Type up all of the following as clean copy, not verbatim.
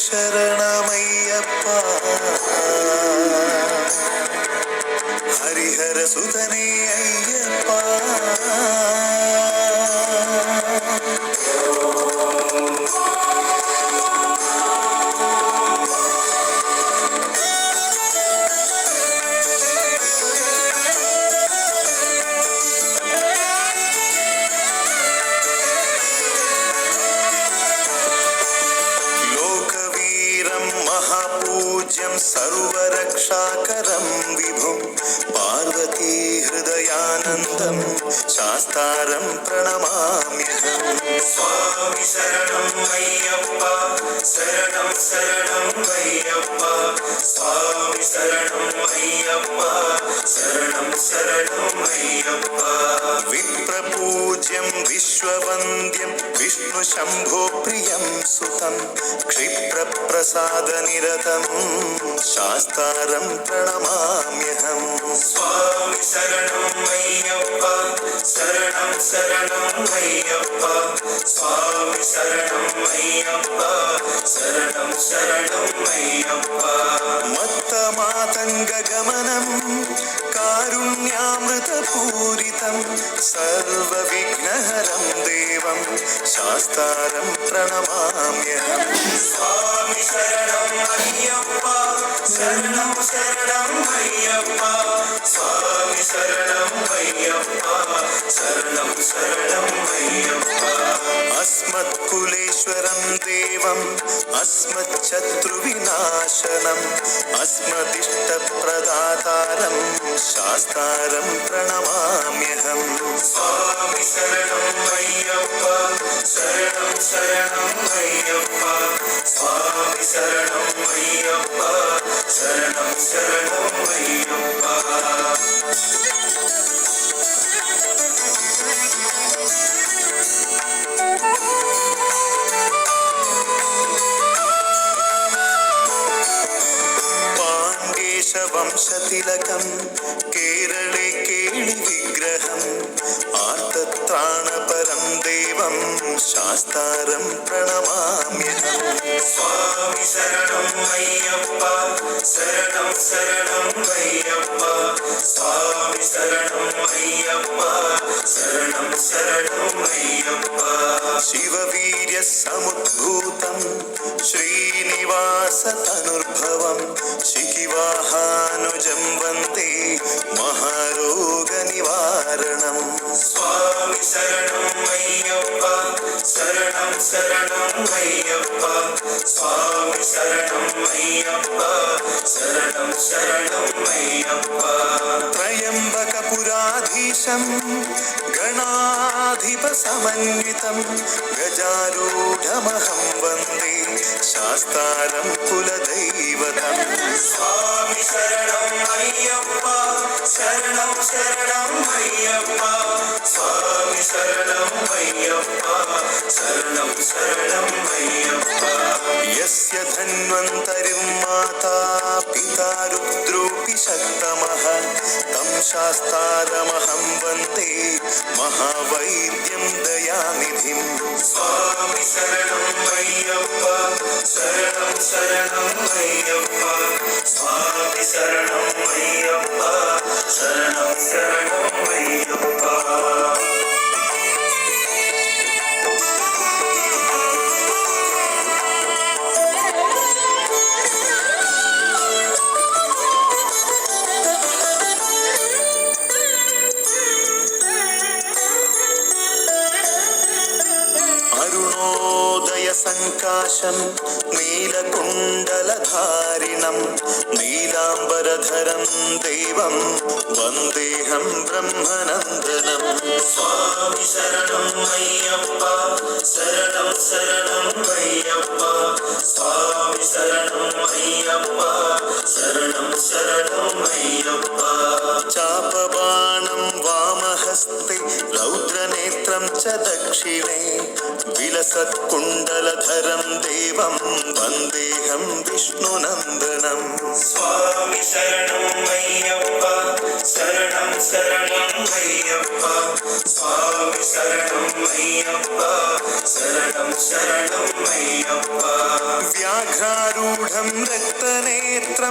శరణమయ్యప్ప హరిహర సుతనే అయ్యప్ప महापूज्यं सर्वरक्षाकरं विभुं पार्वती हृदयानन्दं शास्तारं प्रणमाम्यहम् स्वामी शरणं अय्यप्प शरणं शरणं अय्यप्प स्वामी शरणं अय्यप्प शरणं शरणं अय्यप्प विप्रपूज्यं विश्ववन्द्यं विष्णुशम्भो प्रियं सुतं क्षिप्रप्रसादनिरतं शास्तारं प्रणमाम्यहम् स्वामी शरणं अय्यप्प शरणं शरणं अय्यप्प स्वामी शरणं अय्यप्प शरणं शरणं अय्यप्प मत्तमातङ्गगमनं कारुण्यामृतपूरितं सर्वविघ्नहरं देवं शास्तारं प्रणमाम्यहम् स्वामी शरणं अय्यप्प शरणं शरणं अय्यप्प स्वामी शरणं अय्यप्प शरणं शरणं अय्यप्प अस्मत्कुलेश्वरं देवम् अस्मच्छत्रुविनाशनम् अस्मदिष्टप्रदातारं शास्तारं प्रणमाम्यहम् स्वामी शरणं अय्यप्प शरणं शरणं अय्यप्प स्वामी शरणं अय्यप्प शरणं शरणं अय्यप्प वंशतिलकं केरले केळिविग्रहम् आर्तत्राणपरं देवं शास्तारं प्रणमाम्यहम् स्वामी शरणं अय्यप्प शरणं शरणं अय्यप्प स्वामी शरणं अय्यप्प शरणं शरणं अय्यप्प शिववीर्य समुद्भूतं श्रीनिवासतनुर्भवं शिखिवाहानुजं वन्दे महारोगनिवारणम् स्वामी शरणं अय्यप्प शरणं शरणं अय्यप्प स्वामी शरणं अय्यप्प शरणं शरणं अय्यप्प त्र्यम्बकपुराधीशं गणाधिपसमन्वितं गजारूढमहं वन्दे शास्तारं कुलदैवतम् स्वामी शरणं अय्यप्प शरणं शरणं अय्यप्प स्वामी शरणं अय्यप्प शरणं शरणं अय्यप्प यस्य धन्वन्तरिं माता पिता रुद्रोऽपि शक्तमः तं शास्तारमहं वन्दे महावैद्यं दयानिधिं स्वामी शरणं अय्यप्प शरणं शरणं अय्यप्प स्वामी शरणं अय्यप्प शरणं शरणं अय्यप्प संकाशं नीलकुण्डलधारिणं नीलाम्बरधरं देवं वन्देऽहं ब्रह्मनन्दनं स्वामी शरणं अय्यप्प शरणं शरणं अय्यप्प स्वामी शरणं अय्यप्प शरणं शरणं अय्यप्प चापबाणं वामहस्ते रौद्रनेत्रं च दक्षिणे विलसत्कुण्डलधरं देवं वन्देऽहं विष्णुनन्दनं स्वामी शरणं अय्यप्प शरणं शरणं अय्यप्प स्वामी शरणं अय्यप्प शरणं शरणं अय्यप्प व्याघ्रा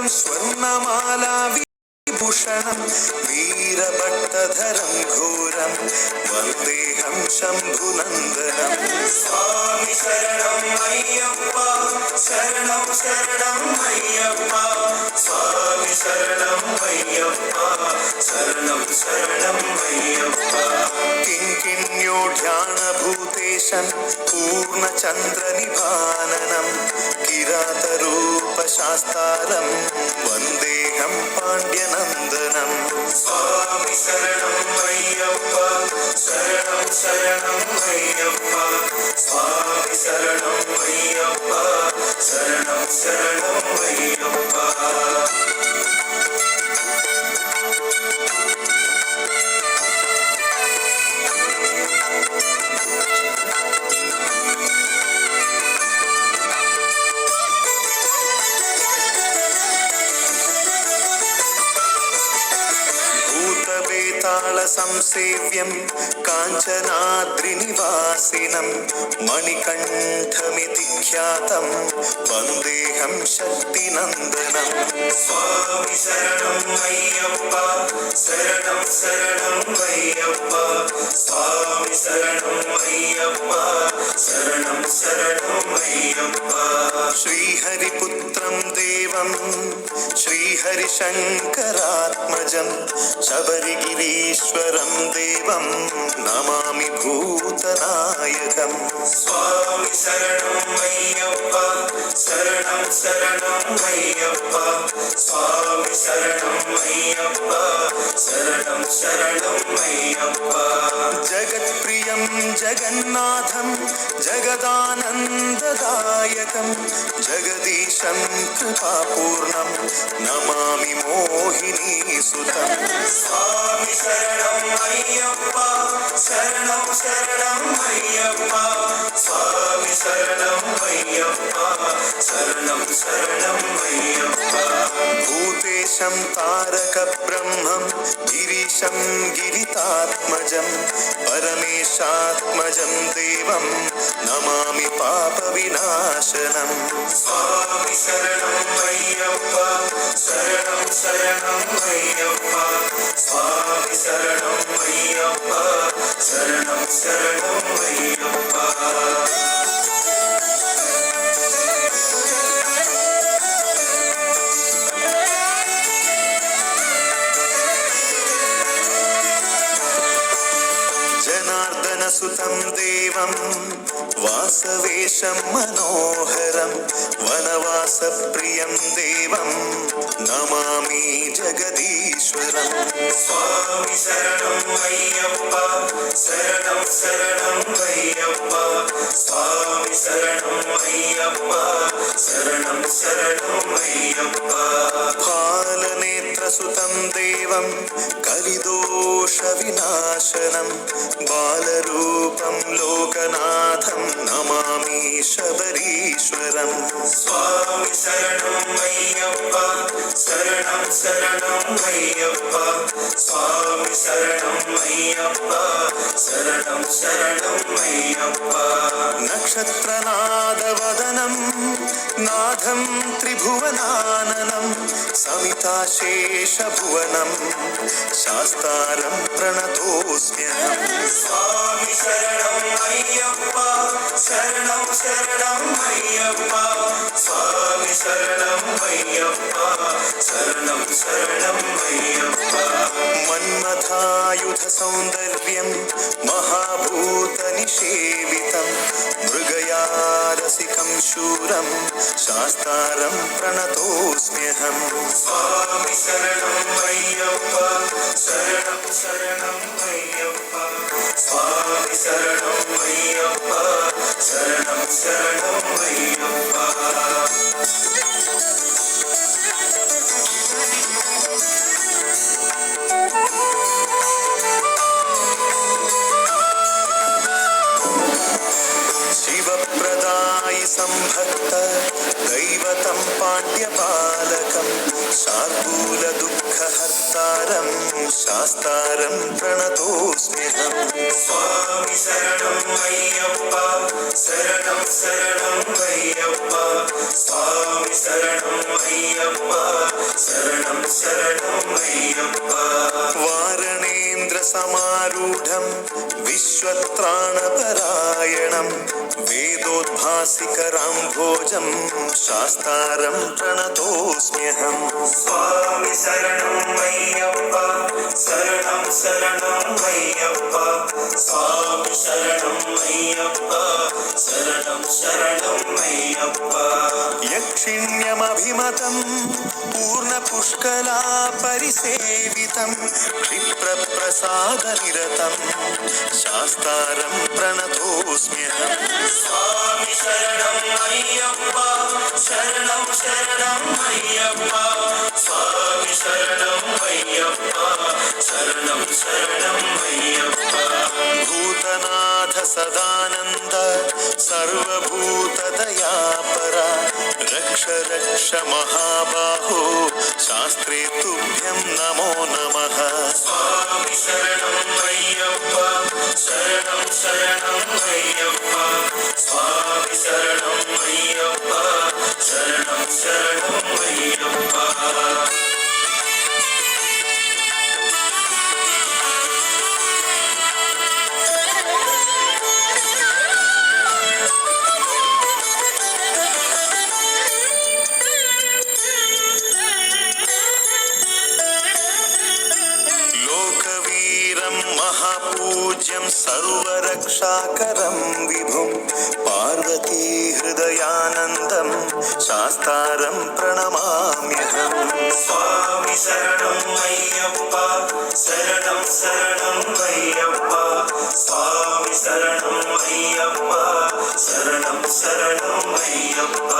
శ్రీవత్సం స్వర్ణమాలా విభూషణం వీరభట్టధరం ఘోరం వందేహం శంభునందనం. స్వామి శరణం అయ్యప్ప శరణం శరణం అయ్యప్ప స్వామి శరణం అయ్యప్ప శరణం శరణం అయ్యప్ప. కింకిణ్యోఢ్యానభూతేశం పూర్ణచంద్రనిభాననం కిరాతరూపశాస్తారం వందేహం పాండ్యనందనం. స్వామి శరణం అయ్యప్ప శరణం శరణం అయ్యప్ప స్వామి శరణం అయ్యప్ప శరణం శరణం అయ్యప్ప. సంసేవ్యం కాంచనాద్రినివాసినం మణికంఠమితి ఖ్యాతం వందేహం శక్తినందనం. స్వామి శరణం అయ్యప్ప శరణం శరణం అయ్యప్ప స్వామి శరణం అయ్యప్ప శరణం శరణం అయ్యప్ప. శ్రీహరిపుత్రం దేవం శ్రీహరిశంకరాత్మజం శబరిగిరీశ్వరం దేవం నమామి భూతనాయకం. స్వామి శరణం అయ్యప్ప శరణం శరణం అయ్యప్ప స్వామి శరణం అయ్యప్ప శరణం శరణం అయ్యప్ప. జగత్ప్రియం జగన్నాథం జగదానందదాయకం జగదీశం కృపాపూర్ణం నమామి మోహినీసుతం. స్వామి శరణం అయ్యప్ప శరణం శరణం అయ్యప్ప స్వామి శరణం అయ్యప్ప శరణం శరణం అయ్యప్ప. భూతేశం తారక బ్రహ్మం గిరీశం గిరితాత్మజం పరమేశాత్మజం దేవం నమామి పాప వినాశనం. స్వామి శరణం అయ్యప్ప శరణం శరణం అయ్యప్ప స్వామి శరణం అయ్యప్ప శరణం శరణం అయ్యప్ప. జనార్దనసుతం దేవం వాసవేశం మనోహరం వనవాసప్రియం దేవం నమామి జగదీశ్వరం. స్వామి శరణం అయ్యప్ప శరణం శరణం అయ్యప్ప స్వామి శరణం అయ్యప్ప శరణం శరణం అయ్యప్ప. పాలనేత్రసుతం దేవం కలిదోష వినాశనం బాలరూపం లోకనాథం నమామి శబరీశ్వరం. స్వామి శరణం అయ్యప్ప శరణం శరణం అయ్యప్ప స్వామి శరణం అయ్యప్ప శరణం శరణం అయ్యప్ప. నక్షత్రనాదవదనం నాథం త్రిభువనాననం సమితాశేషభువనం శాస్తారం ప్రణతోస్మ్యహం. స్వామి శరణం అయ్యప్ప శరణం శరణం అయ్యప్ప స్వామి శరణం అయ్యప్ప శరణం శరణం అయ్యప్ప. మన్మథాయుధ సౌందర్యం మహాభూత నిషేవితం మృగయారసికం శూరం శాస్తారం ప్రణతోస్మ్యహం. స్వామి శరణం అయ్యప్ప శరణం శరణం అయ్యప్ప స్వామి శరణం అయ్యప్ప శరణం శరణం అయ్యప్ప. శివప్రదాయి సంభక్త దైవతం పాండ్యపాలకం శార్దూల దుఃఖహర్తారం శాస్తారం ప్రణతోస్మ్యహం. స్వామి శరణం అయ్యప్ప శరణం శరణం అయ్యప్ప స్వామి శరణం అయ్యప్ప క్షిప్రప్రసాదనిరతం పూర్ణపుష్కలా పరిసేవితం క్షిప్రప్రసాదనిరతం శాస్తారం ప్రణతోస్మ్యహం. స్వామి శరణం అయ్యప్ప శరణం శరణం అయ్యప్ప స్వామి శరణం అయ్యప్ప శరణం శరణం అయ్యప్ప. భూతనాథ సదానంద సర్వభూతదయాపర రక్ష రక్ష మహాబాహో శాస్త్రే తుభ్యం నమో నమః. స్వామి శరణం అయ్యప్ప శరణం శరణం అయ్యప్ప స్వామి శరణం అయ్యప్ప శరణం శరణం అయ్యప్ప. महापूज्यं सर्वरक्षाकरं विभुं पार्वती हृदयानन्दं शास्तारं प्रणमाम्यहम्. स्वामी शरणं अय्यप्प शरणं शरणं अय्यप्प स्वामी शरणं अय्यप्प शरणं शरणं अय्यप्प.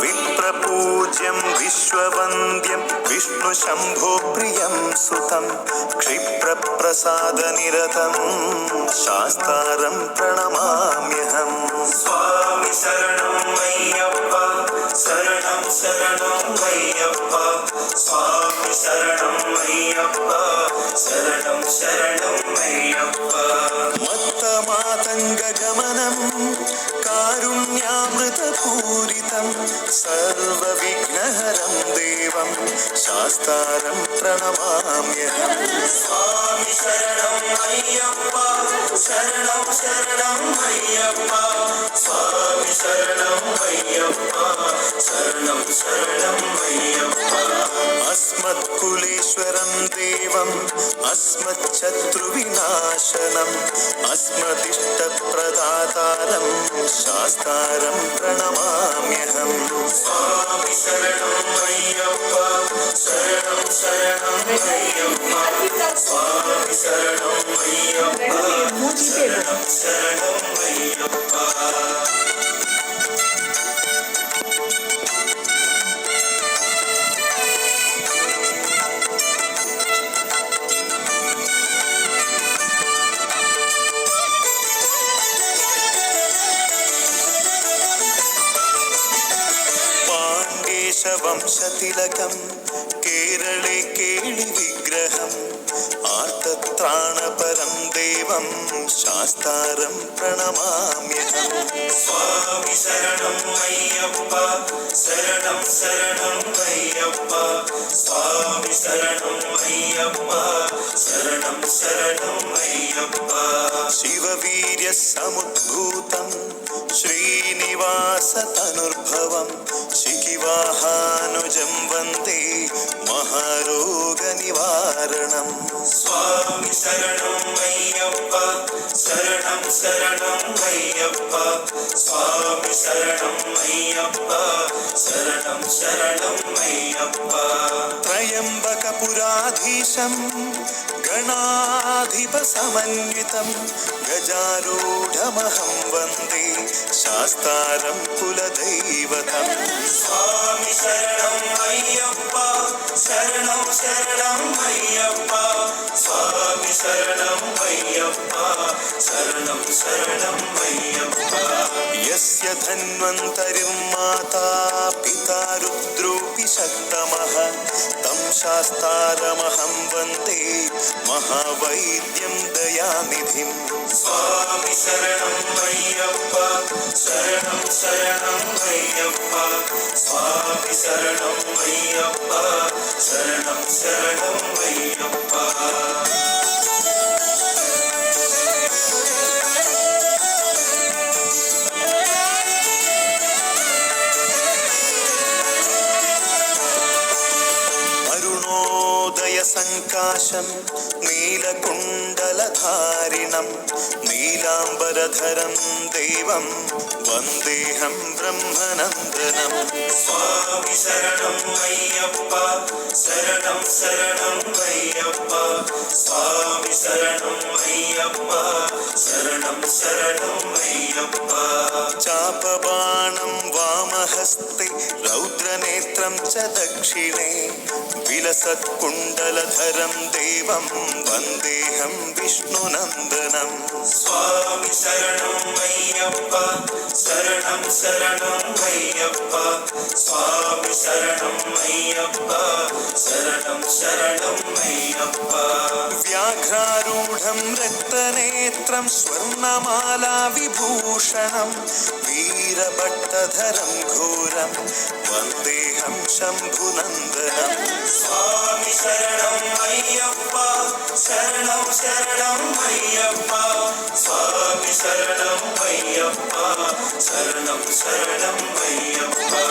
विप्रपूज्यं विश्ववन्द्यं विष्णुशम्भो प्रियं सुतं क्षिप्रप्रसादनिरतं शास्तारं प्रणमाम्यहम्. स्वामी शरणं अय्यप्प शरणं शरणं अय्यप्प स्वामी शरणं अय्यप्प शरणं शरणं अय्यप्प. मत्तमातङ्गगमनं कारुण्यामृतपूरितं सर्वविघ्नहरं देवं शास्तारं प्रणमाम्यहम्. स्वामी शरणं अय्यप्प शरणं शरणं अय्यप्प स्वामी शरणं अय्यप्प शरणं शरणं अय्यप्प. अस्मत्कुलेश्वरं देवम् अस्मच्छत्रुविनाशनम् अस्मदिष्टप्रदातारं शास्तारं प्रणमाम्यहम्. स्वामी शरणं अय्यप्प शरणं शरणं अय्यप्प स्वामी शरणं अय्यप्प शरणं शरणं अय्यप्प. वंशतिलकं केरले केळि विग्रहम् आर्तत्राणपरं देवं शास्तारं प्रणमाम्यहम्. स्वामी शरणं अय्यप्प शरणं शरणं अय्यप्प स्वामी शरणं अय्यप्प शरणं शरणं अय्यप्प. शिववीर्य समुद्भूतं श्रीनिवासतनुर्भवं शिखिवाहानुजं वन्दे महारोगनिवारणम्. स्वामी शरणं अय्यप्प शरणं शरणं अय्यप्प स्वामी शरणं अय्यप्प शरणं शरणं अय्यप्प. त्र्यम्बकपुराधीशं गणाधिपसमन्वितं गजारूढमहं वन्दे शास्तारं कुलदैवतम्. स्वामी शरणं अय्यप्प शरणं शरणं अय्यप्प स्वामी शरणं अय्यप्प शरणं शरणं अय्यप्प. यस्य धन्वन्तरिं माता पिता रुद्रोऽपि शक्तमः तं शास्तारमहं वन्दे महावैद्यं दयानिधिम्. स्वामी शरणं अय्यप्प शरणं शरणं अय्यप्प स्वामी शरणं अय्यप्प शरणं शरणं अय्यप्प. काशं नीलकुण्डलधारिणं नीलाम्बरधरं देवं वन्देऽहं ब्रह्मनन्दनं स्वामी शरणं अय्यप्पा शरणं शरणं अय्यप्पा स्वामी शरणं अय्यप्पा शरणं शरणं अय्यप्पा चापबाणं वामहस्ते रौद्रनेत्रं च दक्षिणे विलसत्कुण्डलधरं देवं वन्देऽहं विष्णुनन्दनं स्वामी शरणं अय्यप्पा शरणं शरणं अय्यप्पा स्वामी शरणं अय्यप्पा शरणं शरणं अय्यप्पा व्याघ्रारूढं रक्तनेत्रं स्वर्णमाला विभूषणं वीरभट्टधरं घोरं वन्देऽहं शम्भुनन्दनं स्वामी शरणं अय्यप्पा शरणं शरणं अय्यप्पा स्वामी शरणं अय्यप्पा शरणं शरणं अय्यप्पा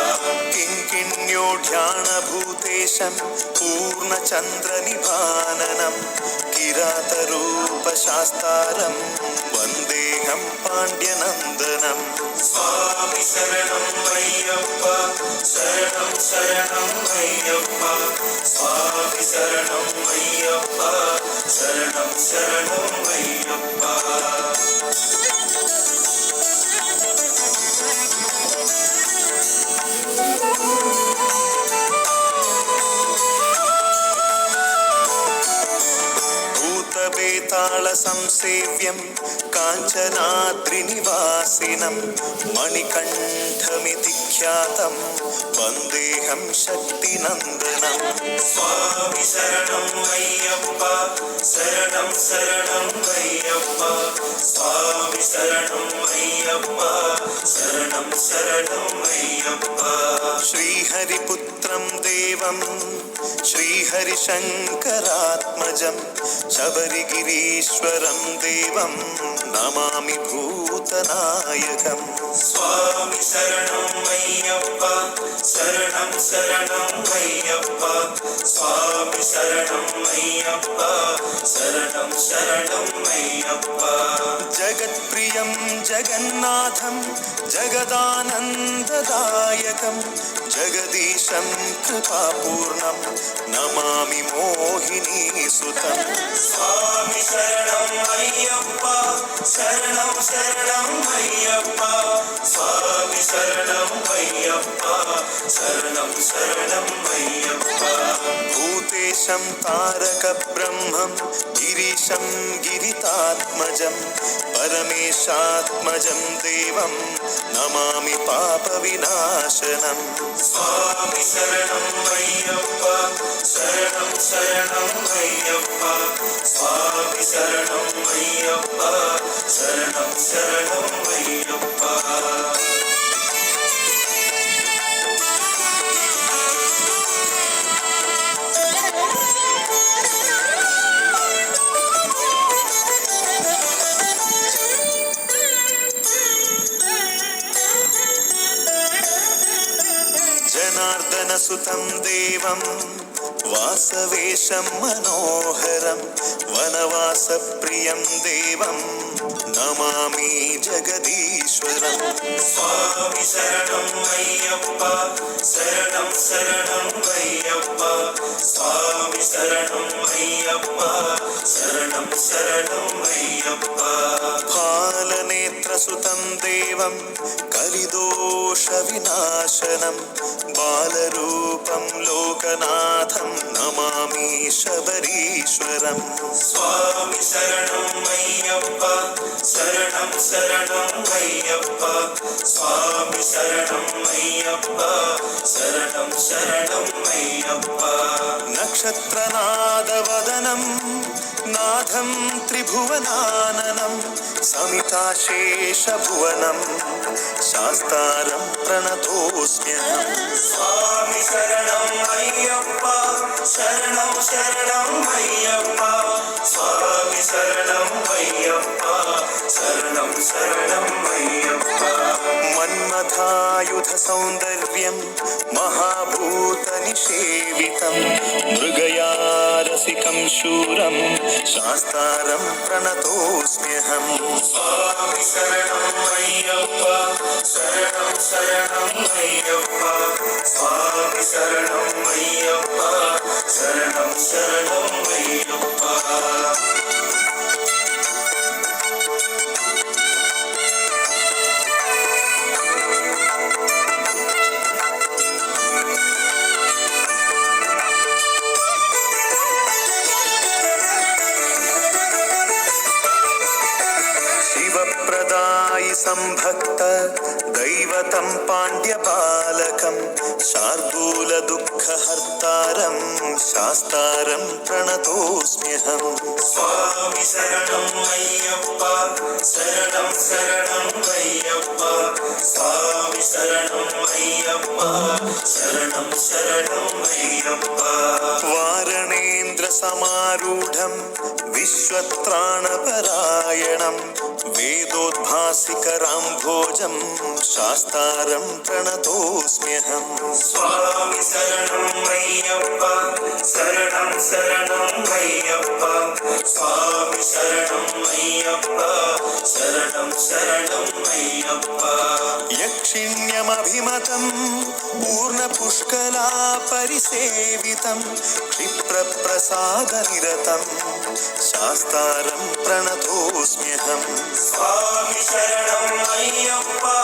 किङ्किण्योढ्याणभूतेशं पूर्णचन्द्रनिभाननं किरातरूपशास्तारं वन्देऽहं पाण्ड्यनन्दनं स्वामी शरणं अय्यप्पा शरणं शरणं अय्यप्पा स्वामी शरणं अय्यप्पा शरणं शरणं अय्यप्पा भूतवेतालसंसेव्यं काञ्चनाद्रिनिवासिनं मणिकण्ठमिति ख्यातं वन्देऽहं शक्तिनन्दनं स्वामी शरणं अय्यप्पा शरणं शरणं अय्यप्पा स्वामी शरणं अय्यप्पा शरणं शरणं अय्यप्पा श्रीहरिपुत्रं देवं श्रीहरिशङ्करात्मजं शबरिगिरीश्वरं देवं नमामि भूतनायकं स्वामी शरणं अय्यप्पा शरणं शरणं अय्यप्पा स्वामी शरणं अय्यप्पा शरणं शरणं अय्यप्पा जगत्प्रियं जगन्नाथं जगदानन्ददायकं जगदीशं कृपापूर्णं नमामि मोहिनीसुतं स्वामी शरणं अय्यप्पा शरणं शरणं अय्यप्पा स्वामी शरणं अय्यप्पा शरणं शरणं अय्यप्पा भूतेशं तारकब्रह्मं गिरीशं गिरितात्मजं परमेशात्मजं देवं नमामि पापविनाशनं स्वामी शरणं अय्यप्पा शरणं शरणं अय्यप्पा स्वामी शरणं अय्यप्पा शरणं शरणं अय्यप्पा जनार्दनसुतं देवं वासवेशं मनोहरं वनवासप्रियं देवं नमामि जगदीश्वरं स्वामी शरणं अय्यप्पा शरणं शरणं अय्यप्पा स्वामी शरणं अय्यप्पा शरणं शरणं अय्यप्पा फालनेत्रसुतं देवं कलिदोषविनाशनं बालरूपं लोकनाथं नमामि शबरीश्वरं स्वामी शरणं अय्यप्पा शरणं शरणं अय्यप्पा स्वामी शरणं अय्यप्पा शरणं शरणं अय्यप्पा नक्षत्रनादवदनं नाथं त्रिभुवनाननं समिताशेषभुवनं शास्तारं प्रणतोऽस्म्यहं स्वामी शरणं अय्यप्पा शरणं शरणं अय्यप्पा स्वामी शरणं अय्यप्पा शरणं शरणं अय्यप्पा शूरं शास्तारं प्रणतोऽस्म्यहम् स्वामी शरणं अय्यप्पा शरणं शरणं अय्यप्पा स्वामी शरणं अय्यप्पा शरणं शरणं अय्यप्पा संभक्त दैवतं पाण्ड्यबालकं शार्दूलदुःखहर्तारं शास्तारं प्रणतोऽस्म्यहम् स्वामी शरणं अय्यप्पा शरणं शरणं अय्यप्पा स्वामी शरणं अय्यप्पा शरणं शरणं अय्यप्पा वारणेन्द्रसमारूढं विश्वत्राणपरायणं वेदोद्भासिकराम्भोजं शास्तारं प्रणतोऽस्म्यहम् स्वामी शरणं अय्यप्पा शरणं शरणं अय्यप्पा स्वामी शरणं अय्यप्पा शरणं शरणं अय्यप्पा यक्षिण्यमभिमतं पूर्णपुष्कला परिसेवितं क्षिप्रप्रसादनिरतं शास्तारं प्रणतोऽस्म्यहम् स्वामी शरणं अय्यप्पा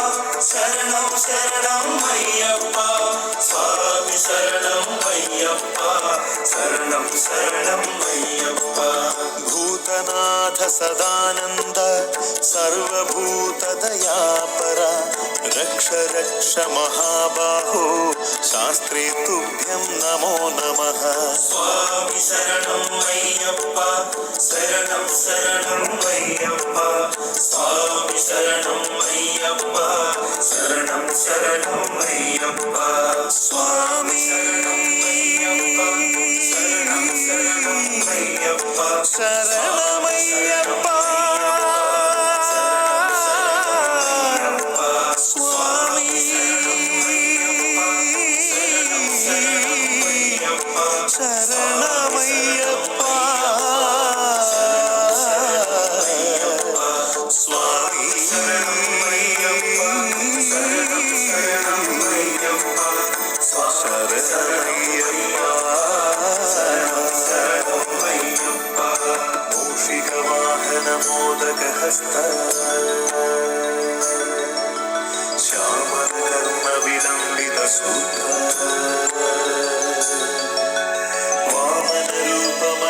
शरणं शरणं अय्यप्पा स्वामी शरणं अय्यप्पा शरणं शरणं अय्यप्पा भूतनाथ सदानन्द सर्वभूतदयापरा रक्ष रक्ष महाबाहो शास्त्रे तुभ्यं नमो नमः स्वामी शरणं अय्यप्पा शरणं शरणं अय्यप्पा स्वामी शरणं अय्यप्पा शरणं शरणं अय्यप्पा स्वामी शरणमय्यप्पा शरणमय्यप्पा स्वामी शरणमय्यप्पा स्वामी शरणमय्यप्पा मूषिकवाहनमोदकहस्त श्यामलकर्मविलम्बितसूत्र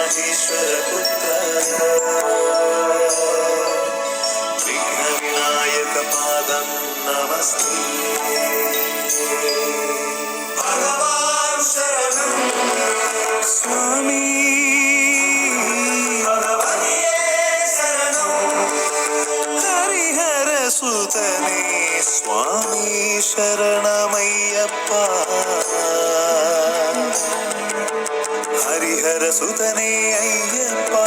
वामनरूपमहेश्वरपुत्र विघ्नविनायकपादं नमस्ते भगवान् शरणं स्वामी हरिहरसुतने स्वामी शरणमय्यप्पा हरिहरसुतने अय्यप्पा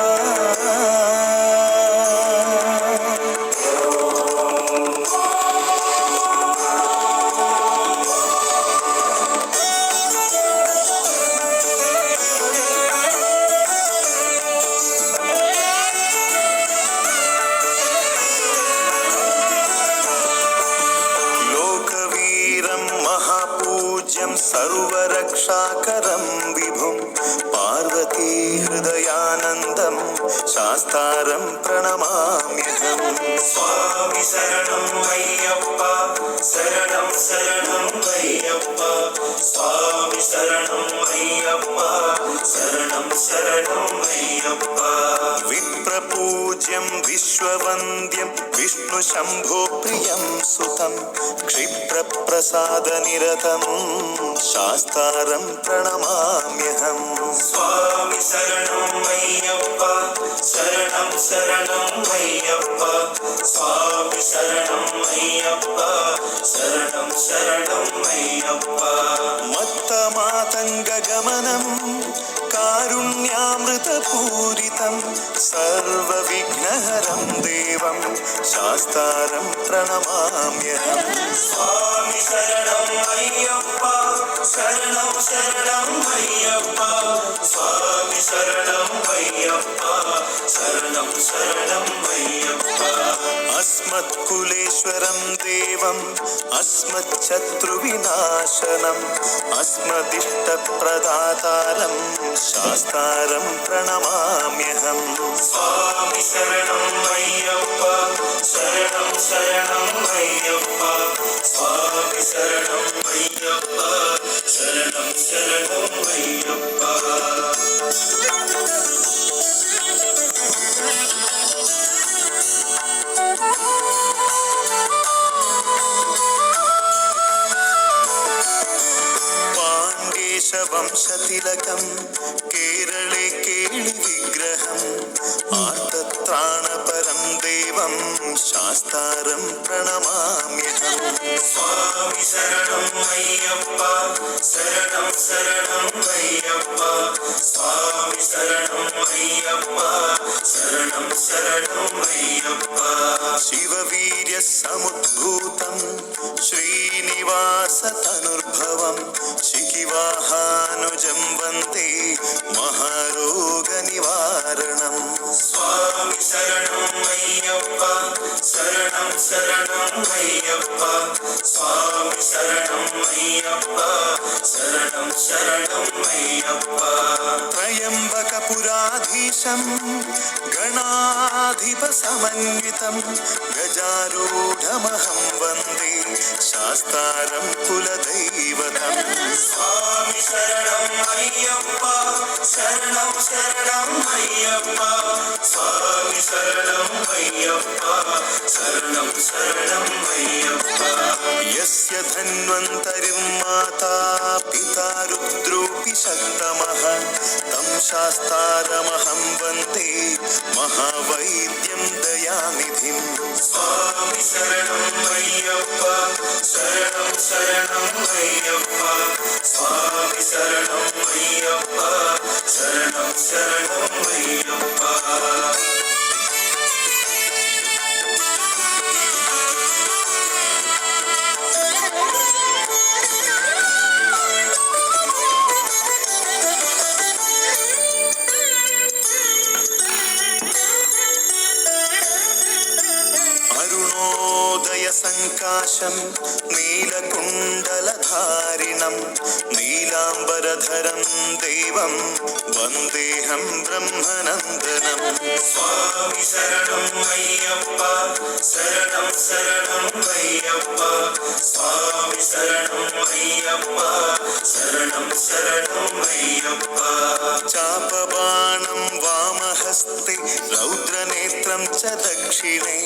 सर्वरक्षाकरं विभुं पार्वती हृदयानन्दं शास्तारं प्रणमाम्यहम् स्वामी शरणं अय्यप्पा शरणं शरणं अय्यप्पा स्वामी शरणं अय्यप्पा शरणं शरणं अय्यप्पा विप्रपूज्यं विश्ववन्द्यं विष्णुशम्भो प्रियं सुतं क्षिप्रप्रसादनिरतं शास्तारं प्रणमाम्यहम् स्वामी शरणं अय्यप्पा शरणं शरणं अय्यप्पा स्वामी शरणं अय्यप्पा शरणं शरणं अय्यप्पा मत्तमातङ्गगमनं कारुण्यामृतपूरितं सर्वविघ्नहरं देवं शास्तारं प्रणमाम्यहम् स्वामी शरणं अय्यप्पा शरणं शरणं अय्यप्पा स्वामी शरणं അയ്യപ്പ ശരണം ശരണം അയ്യപ്പ അസ്മത്കുലേശ്വരം ദേവം അസ്മച്ഛത്രുവിനാശനം അസ്മദിഷ്ടപ്രദാതാരം ശാസ്താരം പ്രണമാമ്യഹം സ്വാമി ശരണം അയ്യപ്പ ശരണം ശരണം അയ്യപ്പ സ്വാമി ശരണം അയ്യപ്പ ശരണം ശരണം അയ്യപ്പ വംശതിലകം കേരളേ കേളി വിഗ്രഹം ആർത്തത്രാണപരം ദേവം ശാസ്താരം പ്രണമാമ്യഹം സ്വാമി ശരണം അയ്യപ്പ ശരണം ശരണം അയ്യപ്പ സ്വാമി ശരണം അയ്യപ്പ ശരണം ശരണം അയ്യപ്പ ശിവവീര്യ സമുദ്ഭൂതം ശ്രീനിവാസ തനുർഭവം ശിഖിവാഹാനുജം വന്ദേ മഹാരോഗ നിവാരണം സ്വാമി ശരണം അയ്യപ്പ ശരണം ശരണം അയ്യപ്പ സ്വാമി ശരണം അയ്യപ്പ ശരണം ശരണം അയ്യപ്പ ത്രയംബകപുരാധീശം ഗണാധിപ സമന്വിതം ഗജാരൂഢമഹം വന്ദേ ശാസ്താരം കുലദൈവതം സ്വാമി ശരണം അയ്യപ്പ ശരണം ശരണം അയ്യപ്പ സ്വാമി ശരണം അയ്യപ്പ ശരണം ശരണം അയ്യപ്പ യസ്യ ധന്വന്തരിം മാതാ പിതാ രുദ്രോപി ശക്തമഃ തം ശാസ്താരമഹം വന്ദേ മഹാവൈദ്യം ദയാനിധിം സ്വാമി ശരണം അയ്യപ്പ ശരണം ശരണം അയ്യപ്പ സ്വാമി ശരണം അയ്യപ്പ ശരണം ശരണം അയ്യപ്പ സംകാശം നീലകുണ്ടലധാരിണം നീലാംബരധരം ദേവം വന്ദേഹം ബ്രഹ്മനന്ദനം സ്വാമി ശരണം അയ്യപ്പ ശരണം ശരണം അയ്യപ്പ സ്വാമി ശരണം അയ്യപ്പ ശരണം ശരണം അയ്യപ്പ ചാപബാണം വാമഹസ്തേ രൗദ്രനേത്രം ച ദക്ഷിണേ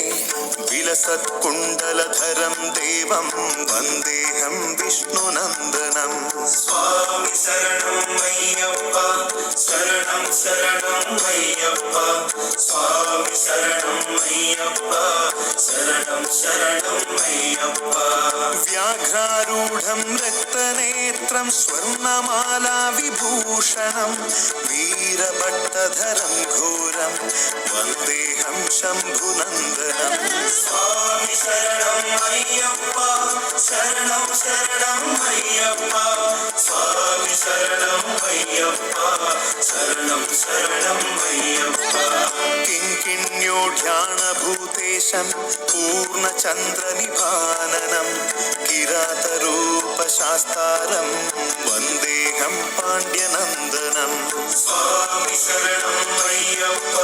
വിലസത്കുണ്ടലധരം ദേവം വന്ദേഹം വിഷ്ണുനന്ദനം സ്വാമി ശരണം അയ്യപ്പ ശരണം ശരണം അയ്യപ്പ സ്വാമി ശരണം അയ്യപ്പ ശരണം ശരണം അയ്യപ്പ വ്യാഘ്രാരൂഢം രക്തനേത്രം സ്വർണമാലാ വിഭൂഷണം വീരഭട്ടധരം ഘോരം വന്ദേഹം ശംഭുനന്ദനം സ്വാമി ശരണം അയ്യപ്പ ശരണം ശരണം അയ്യപ്പ സ്വാമി ശരണം അയ്യപ്പ ശരണം ശരണം അയ്യപ്പ കിംകിണ്യോഢ്യാണഭൂതേശം പൂർണ്ണചന്ദ്രനിഭാനനം കിരാതരൂപശാസ്താരം വന്ദേഹം പാണ്ഡ്യനന്ദനം സ്വാമി ശരണം അയ്യപ്പ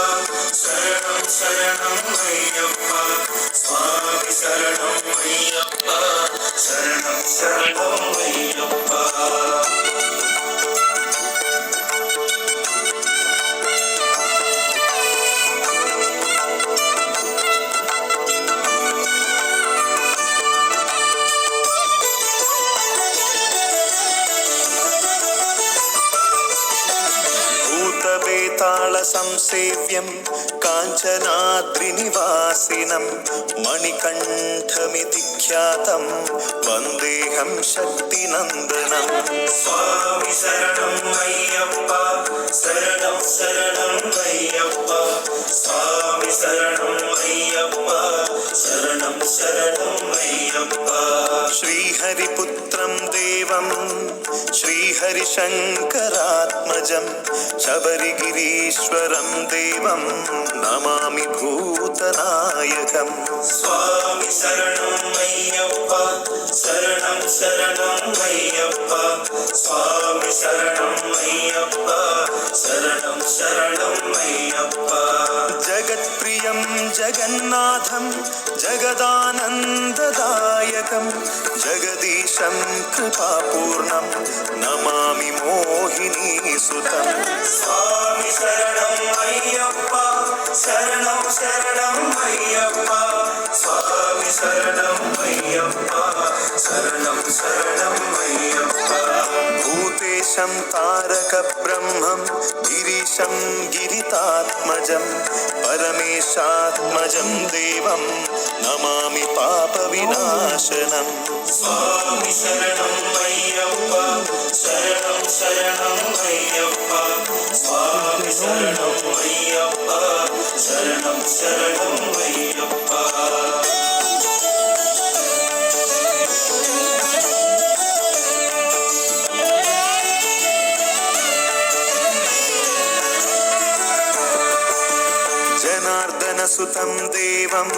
ശരണം ശരണം അയ്യപ്പ സ്വാമി ശരണം അയ്യപ്പ ശരണം ശരണം അയ്യപ്പ സംസേവ്യം കാഞ്ചനാദ്രിനിവാസിനം മണികണ്ഠമിതി ഖ്യാതം വന്ദേഹം ശക്തിനന്ദനം സ്വാമി ശരണം അയ്യപ്പ ശരണം ശരണം അയ്യപ്പ സ്വാമി ശരണം അയ്യപ്പ ശരണം ശരണം അയ്യപ്പ ശ്രീഹരിപുത്രം ദേവം ശ്രീഹരിശങ്കരാത്മ गिरिजात्मजं शबरिगिरीश्वरं देवं नमामि भूतनायकम् स्वामी शरणं अय्यप्पा शरणं शरणं अय्यप्पा स्वामी शरणं अय्यप्पा शरणं शरणं अय्यप्पा जगत्प्रियं जगन्नाथं जगदानन्ददायकं जगदीशं कृपापूर्णं नमामि मोहिनीसुतं स्वामी शरणं अय्यप्पा शरणं शरणं अय्यप्पा स्वामी शरणं अय्यप्पा शरणं शरणं अय्यप्पा भूतेशं तारकब्रह्मं गिरीशं गिरितात्मजं परमेशात्मजं देवं नमामि पापविनाशनम् स्वामी शरणं अय्यप्पा शरणं शरणं अय्यप्पा स्वामी शरणं अय्यप्पा शरणं शरणं अय्यप्पा जनार्दनसुतं देवं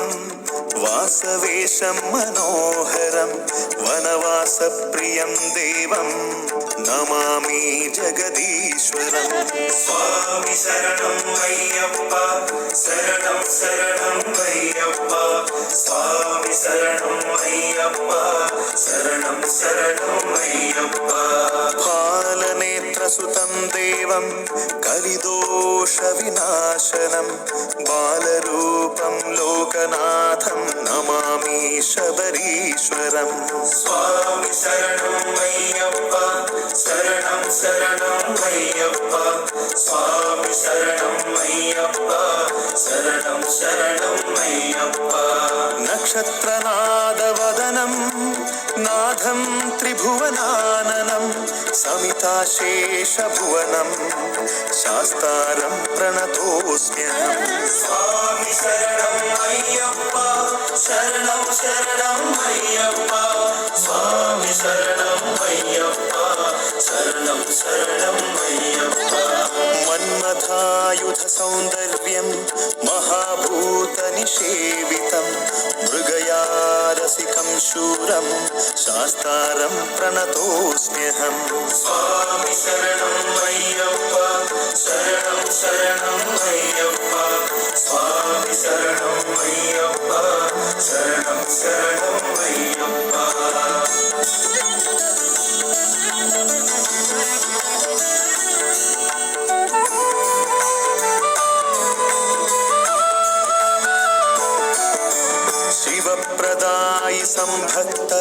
वासवेशं मनोहरं वनवासप्रियं देवं नमामि जगदीश्वरम् स्वामी शरणं अय्यप्पा शरणं शरणं अय्यप्पा स्वामी शरणं अय्यप्पा शरणं शरणं अय्यप्पा फालनेत्रसुतं देवं कलिदोषविनाशनं बालरूपं लोकनाथं नमामि शबरीश्वरम् स्वामी शरणं अय्यप्पा शरणं शरणं अय्यप्पा स्वामी शरणं अय्यप्पा शरणं शरणं अय्यप्पा नक्षत्रनादवदनं नाथं त्रिभुवनाननं समिताशेषभुवनं शास्तारं प्रणतोऽस्म्यहम् स्वामी शरणं अय्यप्पा शरणं शरणं अय्यप्पा स्वामी शरणं अय्यप्पा शरणं शरणं अय्यप्पा मन्मथायुधसौन्दर्यं महाभूतनिषेवितं मृगयारसिकं शूरं शास्तारं प्रणतोऽस्म्यहम् स्वामी शरणं अय्यप्पा शरणं शरणं अय्यप्पा स्वामी शरणं अय्यप्पा शरणं शरणं अय्यप्पा शिवप्रदायि संभक्त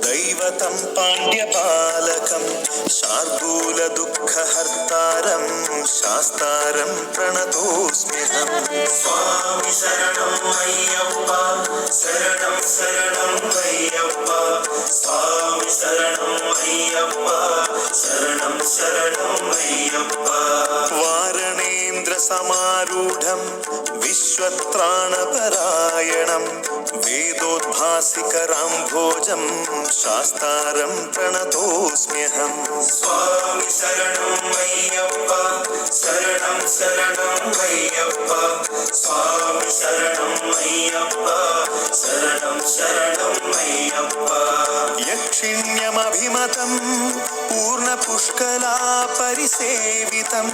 दैवतं पाण्ड्यपालकं शार्दूलदुःखहर्तारं शास्तारं प्रणतोऽस्म्यहम् स्वामी शरणं अय्यप्पा शरणं शरणं अय्यप्पा स्वामी शरणं अय्यप्पा शरणं शरणं अय्यप्पा वारणेन्द्रसमारूढं विश्वत्राणपरायणं वेदोद्भासिकराम्भोजं शास्तारं प्रणतोऽस्म्यहम् स्वामी शरणं अय्यप्पा शरणं शरणं अय्यप्पा स्वामी शरणं अय्यप्पा शरणं शरणं अय्यप्पा यक्षिण्यमभिमतं पूर्णपुष्कलापरिसेवितं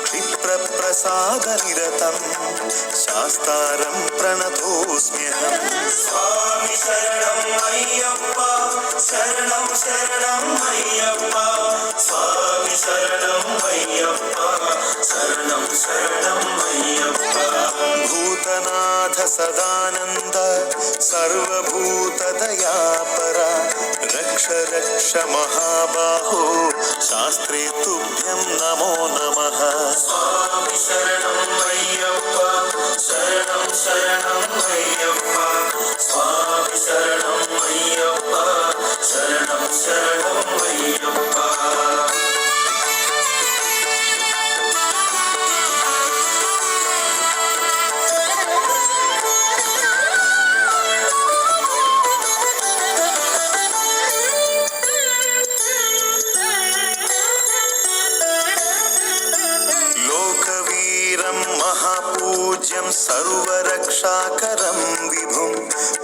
क्षिप्रप्रसादनिरतं शास्तारं प्रणतोऽस्म्यहम् स्वामी शरणं अय्यप्पा शरणं शरणं अय्यप्पा स्वामी शरणं अय्यप्पा शरणं शरणं अय्यप्पा भूतनाथ सदानन्द सर्वभूतदयापरा रक्ष रक्ष महाबाहो शास्त्रे तुभ्यं नमो नमः स्वामी शरणं अय्यप्पा शरणं शरणं अय्यप्पा स्वामी शरणं अय्यप्पा शरणं शरणं अय्यप्पा पूज्यं सर्वरक्षाकरं विभुं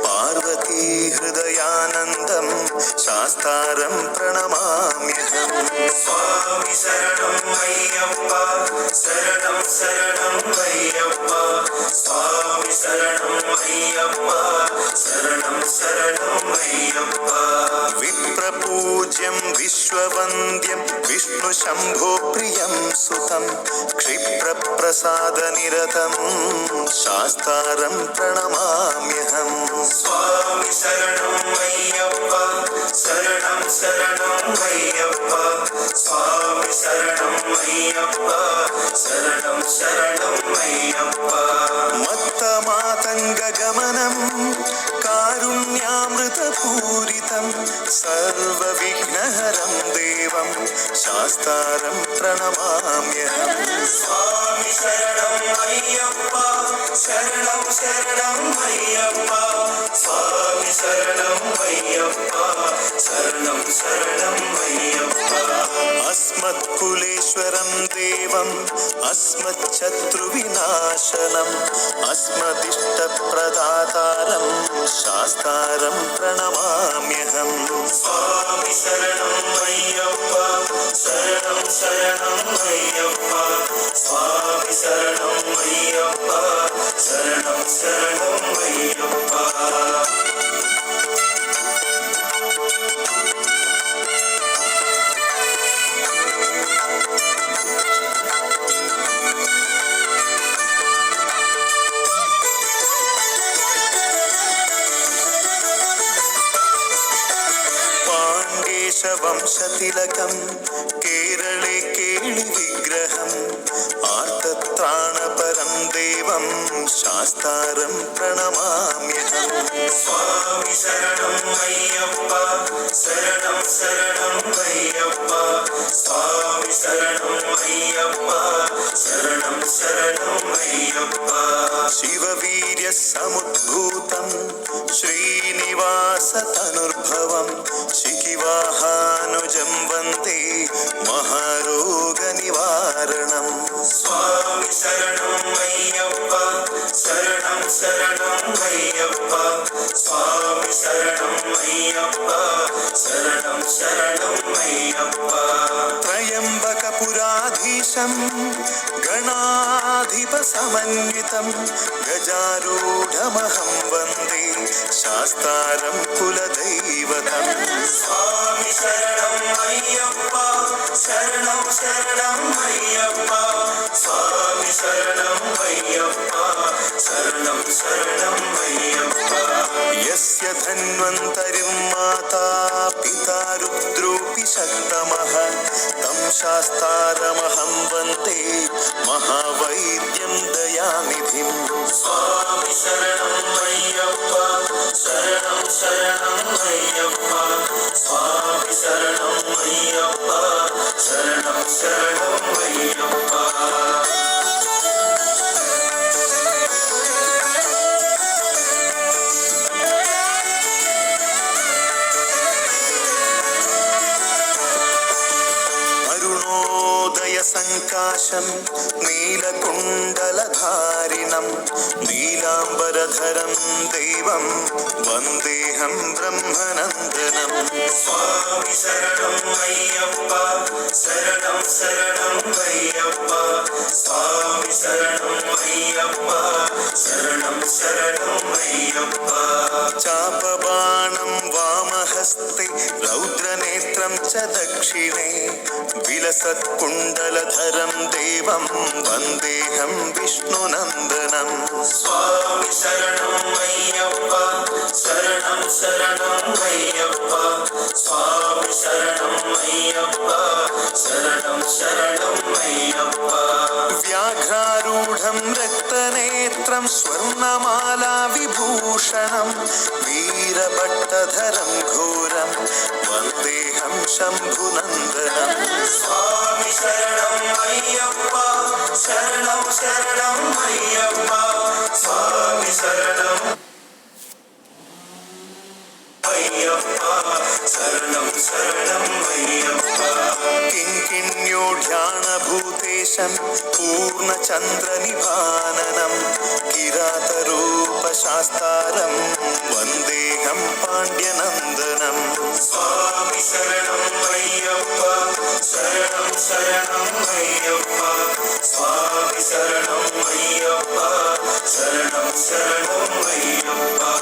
पार्वती हृदयानन्दं शास्तारं प्रणमाम्यहम् स्वामी शरणं अय्यप्पा शरणं शरणं अय्यप्पा स्वामी शरणं अय्यप्पा शरणं शरणं अय्यप्पा विप्रपूज्यं विश्ववन्द्यं विष्णुशम्भो प्रियं सुतं क्षिप्रप्रसादनिरतं शास्तारं प्रणमाम्यहम् स्वामी शरणं अय्यप्पा शरणं शरणं अय्यप्पा स्वामी शरणं अय्यप्पा शरणं शरणं अय्यप्पा मत्तमातङ्गगमनं कारुण्यामृतपूरितं सर्वविघ्नहरं देवं शास्तारं प्रणमाम्यहम् स्वामी शरणं अय्यप्पा शरणं शरणं अय्यप्पा स्वामी शरणं अय्यप्पा शरणं शरणं अय्यप्पा अस्मत्कुलेश्वरं देवम् अस्मच्छत्रुविनाशनम् अस्मदिष्टप्रदातारं शास्तारं प्रणमाम्यहम् स्वामी शरणं अय्यप्पा शरणं शरणं अय्यप्पा स्वामी शरणं अय्यप्पा शरणं शरणं अय्यप्पा वंशतिलकं केरले केळिविग्रहम् आर्तत्राणपरं देवं शास्तारं प्रणमाम्यहम् स्वामी शरणं अय्यप्पा शरणं शरणं अय्यप्पा स्वामी शरणं अय्यप्पा शरणं शरणं अय्यप्पा शिववीर्यसमुद्भूतं श्रीनिवासतनुर्भवं शिखिवाहानुजं वन्दे महारोगनिवारणम् स्वामी शरणं अय्यप्पा शरणं शरणं अय्यप्पा स्वामी शरणं अय्यप्पा शरणं शरणं अय्यप्पा त्र्यम्बकपुराधीशं गणाधिपसमन्वितं गजारूढमहं वन्दे शास्तारं कुलदैवतम् स्वामी शरणं अय्यप्पा शरणं शरणं अय्यप्पा स्वामी शरणं अय्यप्पा शरणं शरणं अय्यप्पा यस्य धन्वन्तरिं माता पिता रुद्रोऽपि शक्तमः तं शास्तारमहं वन्दे महावैद्यं दयानिधिं स्वामी शरणं अय्यप्पा शरणं शरणं अय्यप्पा स्वामी शरणं अय्यप्पा शरणं शरणं अय्यप्पा संकाशं नीलकुण्डलधारिणं नीलाम्बरधरं देवं वन्देऽहं ब्रह्मनन्दनं स्वामी शरणं अय्यप्पा शरणं शरणं अय्यप्पा स्वामी शरणं अय्यप्पा शरणं शरणं अय्यप्पा चापबाणं वामहस्ते रौद्रनेत्रं च दक्षिणे विलसत्कुण्डलधरं देवं वन्देऽहं विष्णुनन्दनं स्वामी शरणं अय्यप्पा शरणं शरणं अय्यप्पा स्वामी शरणं अय्यप्पा शरणं शरणं अय्यप्पा व्याघ्रारूढं रक्तनेत्रं स्वर्णमाला विभूषणं वीरभट्टधरं घोरं वन्देऽहं शम्भुनन्दनं स्वामी शरणं अय्यप्पा शरणं शरणं अय्यप्पा स्वामी शरणं अय्यप्पा शरणं शरणं अय्यप्पा किङ्किण्यो ध्यानभूतेश वासवेशं पूर्णचन्द्रनिभाननं किरातरूपशास्तारं वन्देऽहं पाण्ड्यनन्दनं स्वामी शरणं अय्यप्पा शरणं शरणं अय्यप्पा स्वामी शरणं अय्यप्पा शरणं शरणं अय्यप्पा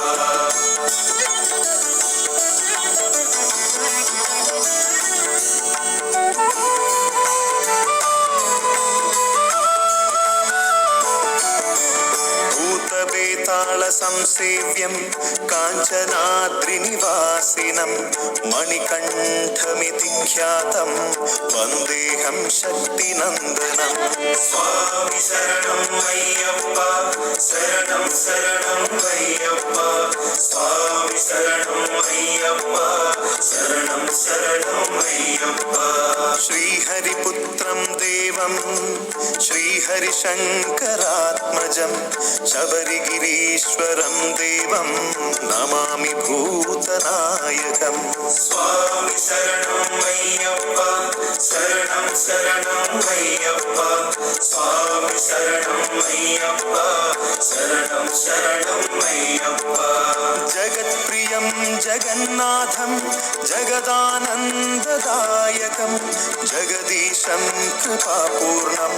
संसेव्यं काञ्चनाद्रिनिवासिनं मणिकण्ठमिति ख्यातं वन्देऽहं शक्तिनन्दनं स्वामी शरणं अय्यप्पा शरणं शरणं अय्यप्पा स्वामी शरणं अय्यप्पा शरणं शरणं अय्यप्पा श्रीहरिपुत्रं देवं श्रीहरिशङ्करात्मजं शबरिगिरीश्वरं देवं नमामि भूतनायकं स्वामी शरणं अय्यप्पा शरणं शरणं अय्यप्पा स्वामी शरणं अय्यप्पा शरणं शरणं अय्यप्पा जगत्प्रियं जगन्नाथं जगदानन्ददायकं जगदीशं कृपापूर्णं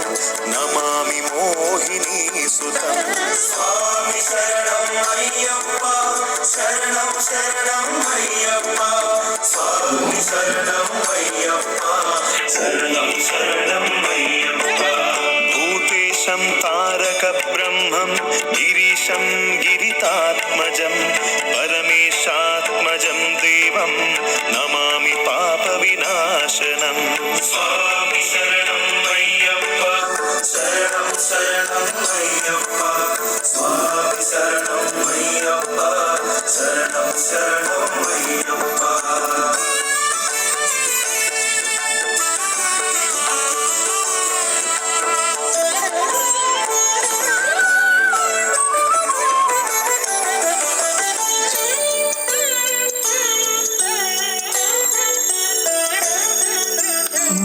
नमामि मोहिनीसुतं स्वामी शरणं अय्यप्पा शरणं शरणं अय्यप्पा स्वामी शरणं अय्यप्पा शरणं शरणं अय्यप्पा भूतेशं तारकब्रह्मं गिरीशं गिरितात्मजं परमेशात्मजं देवं नमामि पापविनाशनं स्वामी शरणं अय्यप्पा शरणं शरणं अय्यप्पा स्वामी शरणं अय्यप्पा शरणं शरणं अय्यप्पा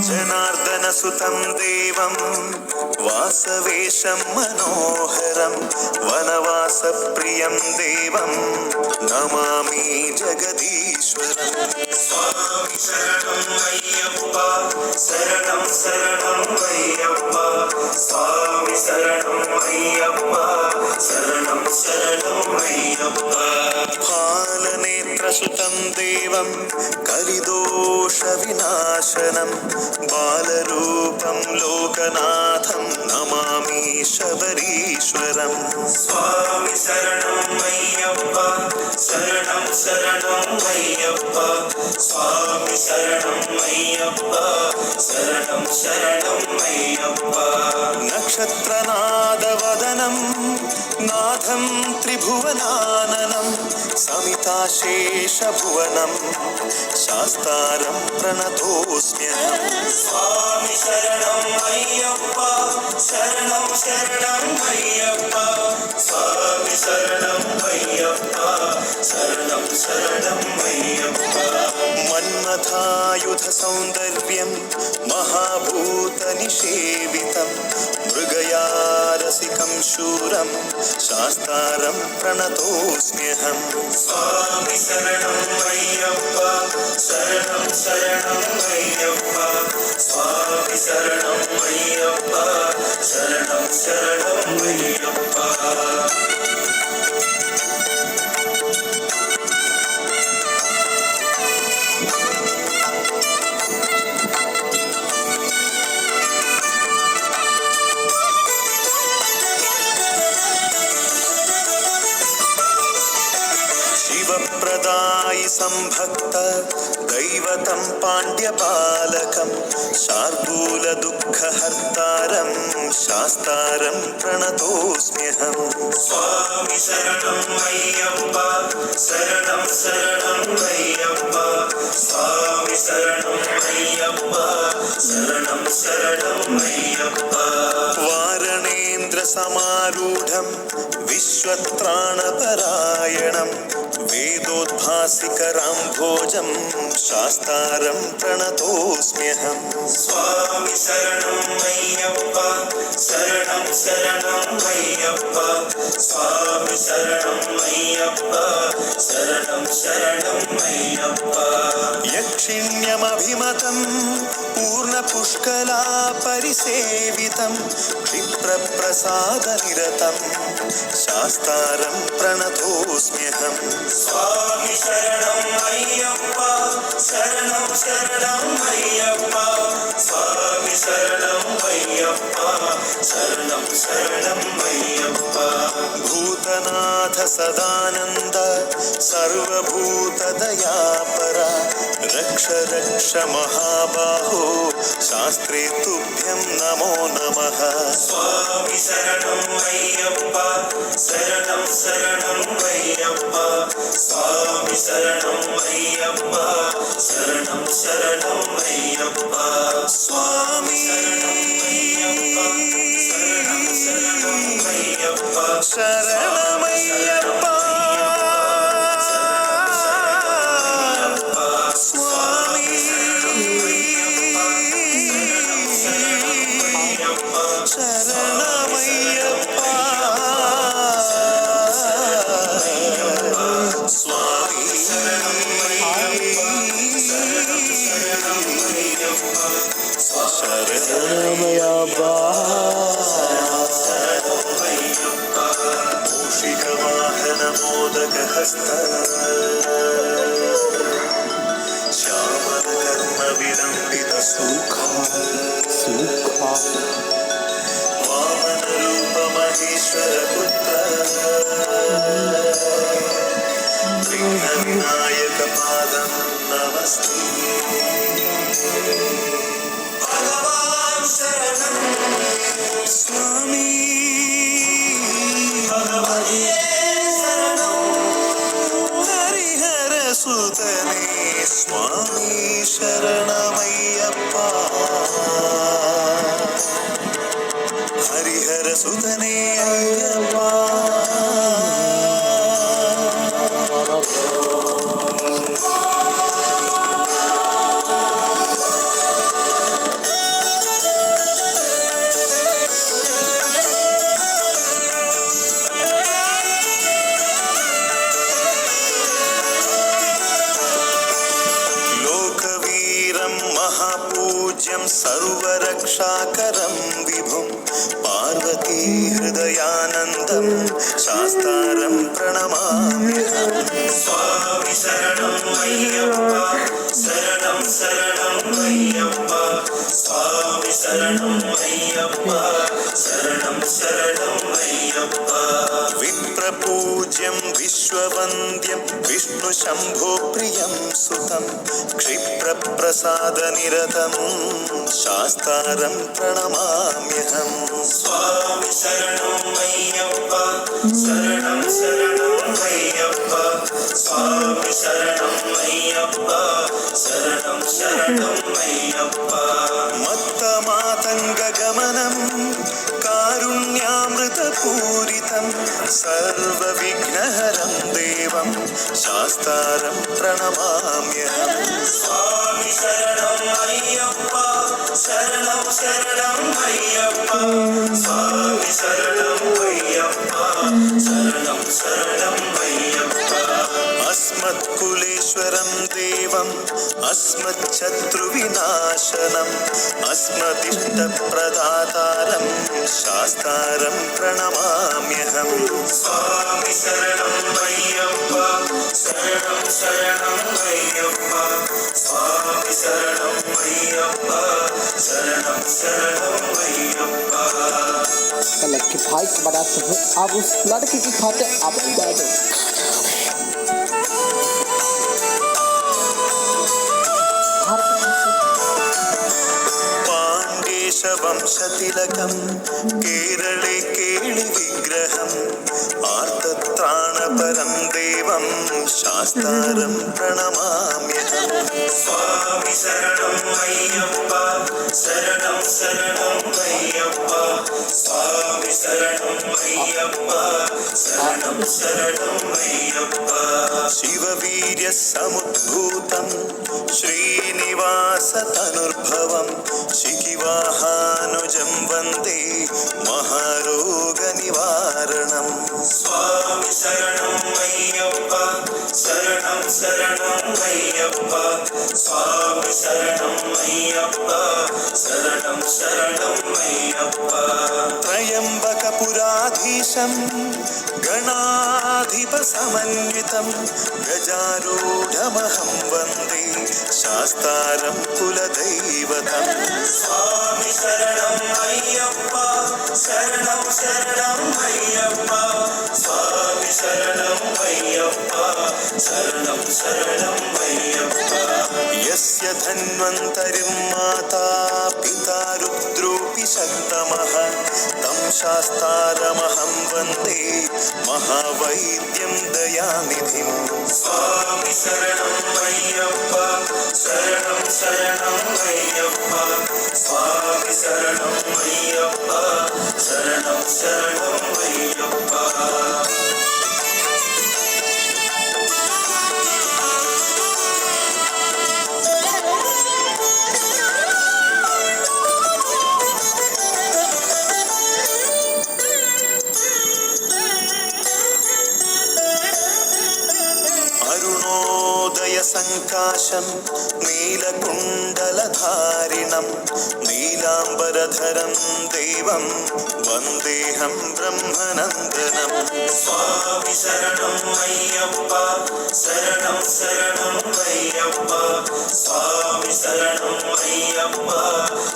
जनार्दनसुतं देवं वासवेशं मनोहरं वनवासप्रियं देवं नमामि जगदीश्वरं स्वामी शरणं अय्यप्पा शरणं शरणं अय्यप्पा स्वामी शरणं अय्यप्पा शरणं शरणं अय्यप्पा फालनेत्रसुतं देवं कलिदोषविनाशनं बालरूपं लोकनाथं नमामि शबरीश्वरं स्वामी शरणं अय्यप्पा शरणं शरणं अय्यप्पा स्वामी शरणं अय्यप्पा शरणं शरणं अय्यप्पा नक्षत्रनादवदनं नाथं त्रिभुवनाननं समिताशेषभुवनं शास्तारं प्रणतोऽस्म्यहं स्वामी शरणं अय्यप्पा शरणं शरणं अय्यप्पा स्वामी शरणं अय्यप्पा शरणं शरणं अय्यप्पा मन्मथायुधसौन्दर्यं महाभूतनिषेवितं मृगयारसिकं शूरं शास्तारं प्रणतोऽस्म्यहं स्वामी शरणं अय्यप्पा शरणं शरणं अय्यप्पा स्वामी शरणं अय्यप्पा शरणं शरणं अय्यप्पा शिवप्रदायि संभक्त दैवतं पाण्ड्यपालकं शार्दूलदुःखहर्तारं शास्तारं प्रणतोऽस्म्यहं स्वामी शरणं अय्यप्पा शरणं शरणं अय्यप्पा स्वामी शरणं अय्यप्पा शरणं शरणं अय्यप्पा वारणेन्द्रसमारूढं विश्वत्राणपरायणं वेदोद्भासिकरां भोजं शास्तारं प्रणतोऽस्म्यहम् स्वामी शरणं मय्यप्पा शरणं शरणं मय्यप्पा स्वामी शरणं मय्यप्पा शरणं शरणं मय्यप्पा यक्षिण्यमभिमतं पूर्णपुष्कला परिसेवितं क्षिप्रप्रसादनिरतं शास्तारं प्रणतोऽस्म्यहम् स्वामी शरणं मय्यप्पा शरणं शरणं मय्यप्पा स्वामी शरणं मय्यप्पा शरणं शरणं मय्यप्पा भूतनाथ सदानन्द सर्वभूतदयापरा रक्ष रक्ष महाबाहो शास्त्रे तुभ्यं नमो नमः स्वामी शरणं मय्यप्पा शरणं शरणं मय्यप्पा स्वामी शरणं मय्यप्पा शरणं शरणं मय्यप्पा स्वामी शरणमय्यप्पा स्वामी शरणमय्यप्पा स्वामी शरणमय्यप्पा मूषिकवाहनमोदकहस्त श्यामलकर्मविलम्बितसूखा वामनरूपमहेश्वरपुत्र विघ्नविनायकपादं नमस्ते भगवान् शरणं स्वामी हरिहरसुतने स्वामी शरणमय्यप्पा हरिहरसुतने अय्यप्पा महापूज्यं सर्वरक्षाकरं विभुं पार्वती हृदयानन्दं शास्तारं प्रणमाम्यहम् स्वामी शरणं मय्यप्पा शरणं शरणं मय्यप्पा स्वामी शरणं मय्यप्पा शरणं शरणं मय्यप्पा विप्रपूज्यं विश्ववन्द्यं विष्णुशम्भो प्रियं सुतं क्षिप्रप्रसादनिरतं शास्तारं प्रणमाम्यहम् स्वामी शरणं मय्यप्पा शरणं शरणं मय्यप्पा स्वामी शरणं मय्यप्पा शरणं शरणं मय्यप्पा मत्तमातङ्गगमनं कारुण्यामृतपूरितं सर्वविघ्नहरं देवं शास्तारं प्रणमाम्यहम् स्वामी शरणं मय्यप्पा शरणं शरणं मय्यप्पा स्वामी शरणं मय्यप्पा शरणं शरणं मय्यप्पा अस्मत्कुलेश्वरं देवम् अस्मच्छत्रुविनाशनम् अस्मदिष्टप्रदातारं शास्तारं प्रणमाम्यहम् स्वामी शरणं मय्यप्पा शरणं शरणं मय्यप्पा स्वामी शरणं मय्यप्पा शरणं शरणं मय्यप्पा। लड़के भाई को बनाते हो आप उस लड़के की खाते आप बता दो। पाण्डेशवंशतिलकं केरले केळिविग्रहम् आर्तत्राणपरं देवं शास्तारं प्रणमाम्यहम् स्वामी शरणं मय्यप्पा शरणं शरणं मय्यप्पा स्वामी शरणं मय्यप्पा शरणं शरणं मय्यप्पा। समुद्भूतं श्रीनिवासतनुर्भवं शिखिवाहानुजं वन्दे महारोगनिवारणम् स्वामी शरणं अय्यप्पा शरणं शरणं अय्यप्पा स्वामी शरणं अय्यप्पा शरणं शरणं अय्यप्पा त्र्यम्बकपुराधीशं गणाधिपसमन्वितं गजारूढमहं वन्दे शास्तारं कुलदैवतं स्वामी शरणं अय्यप्पा शरणं शरणं अय्यप्पा स्वामी शरणं अय्यप्पा शरणं शरणं अय्यप्पा यस्य धन्वन्तरिं माता पिता रुद्रोऽपि शक्तमः तं शास्तारमहं वन्दे महावैद्यं दयानिधिं स्वामी शरणं अय्यप्पा शरणं शरणं अय्यप्पा स्वामी शरणं अय्यप्पा शरणं शरणं अय्यप्पा संकाशं नीलकुण्डलधारिणं नीलाम्बरधरं देवं वन्देऽहं ब्रह्मनन्दनं स्वामी शरणं अय्यप्पा शरणं शरणं अय्यप्पा स्वामी शरणं अय्यप्पा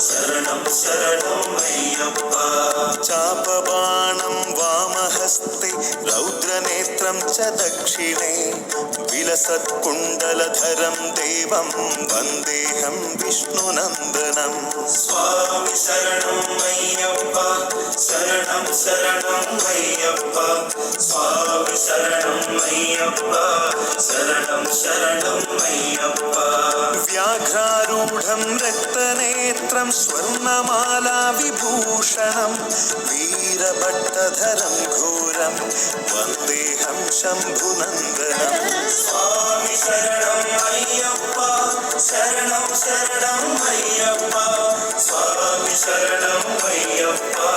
शरणं शरणं अय्यप्पा चापबाणं वामहस्ते रौद्रनेत्रं च दक्षिणे विलसत्कुण्डलधरं देवं वन्देऽहं विष्णुनन्दनं स्वामी शरणं अय्यप्पा शरणं शरणं अय्यप्पा स्वामी शरणं अय्यप्पा शरणं शरणं अय्यप्पा व्याघ्रारूढं रक्तनेत्रं स्वर्णमाला विभूषणं वीरभट्टधरं घोरं वन्देऽहं शम्भुनन्दनं स्वामी शरणं अय्यप्पा शरणं शरणं अय्यप्पा स्वामी शरणं अय्यप्पा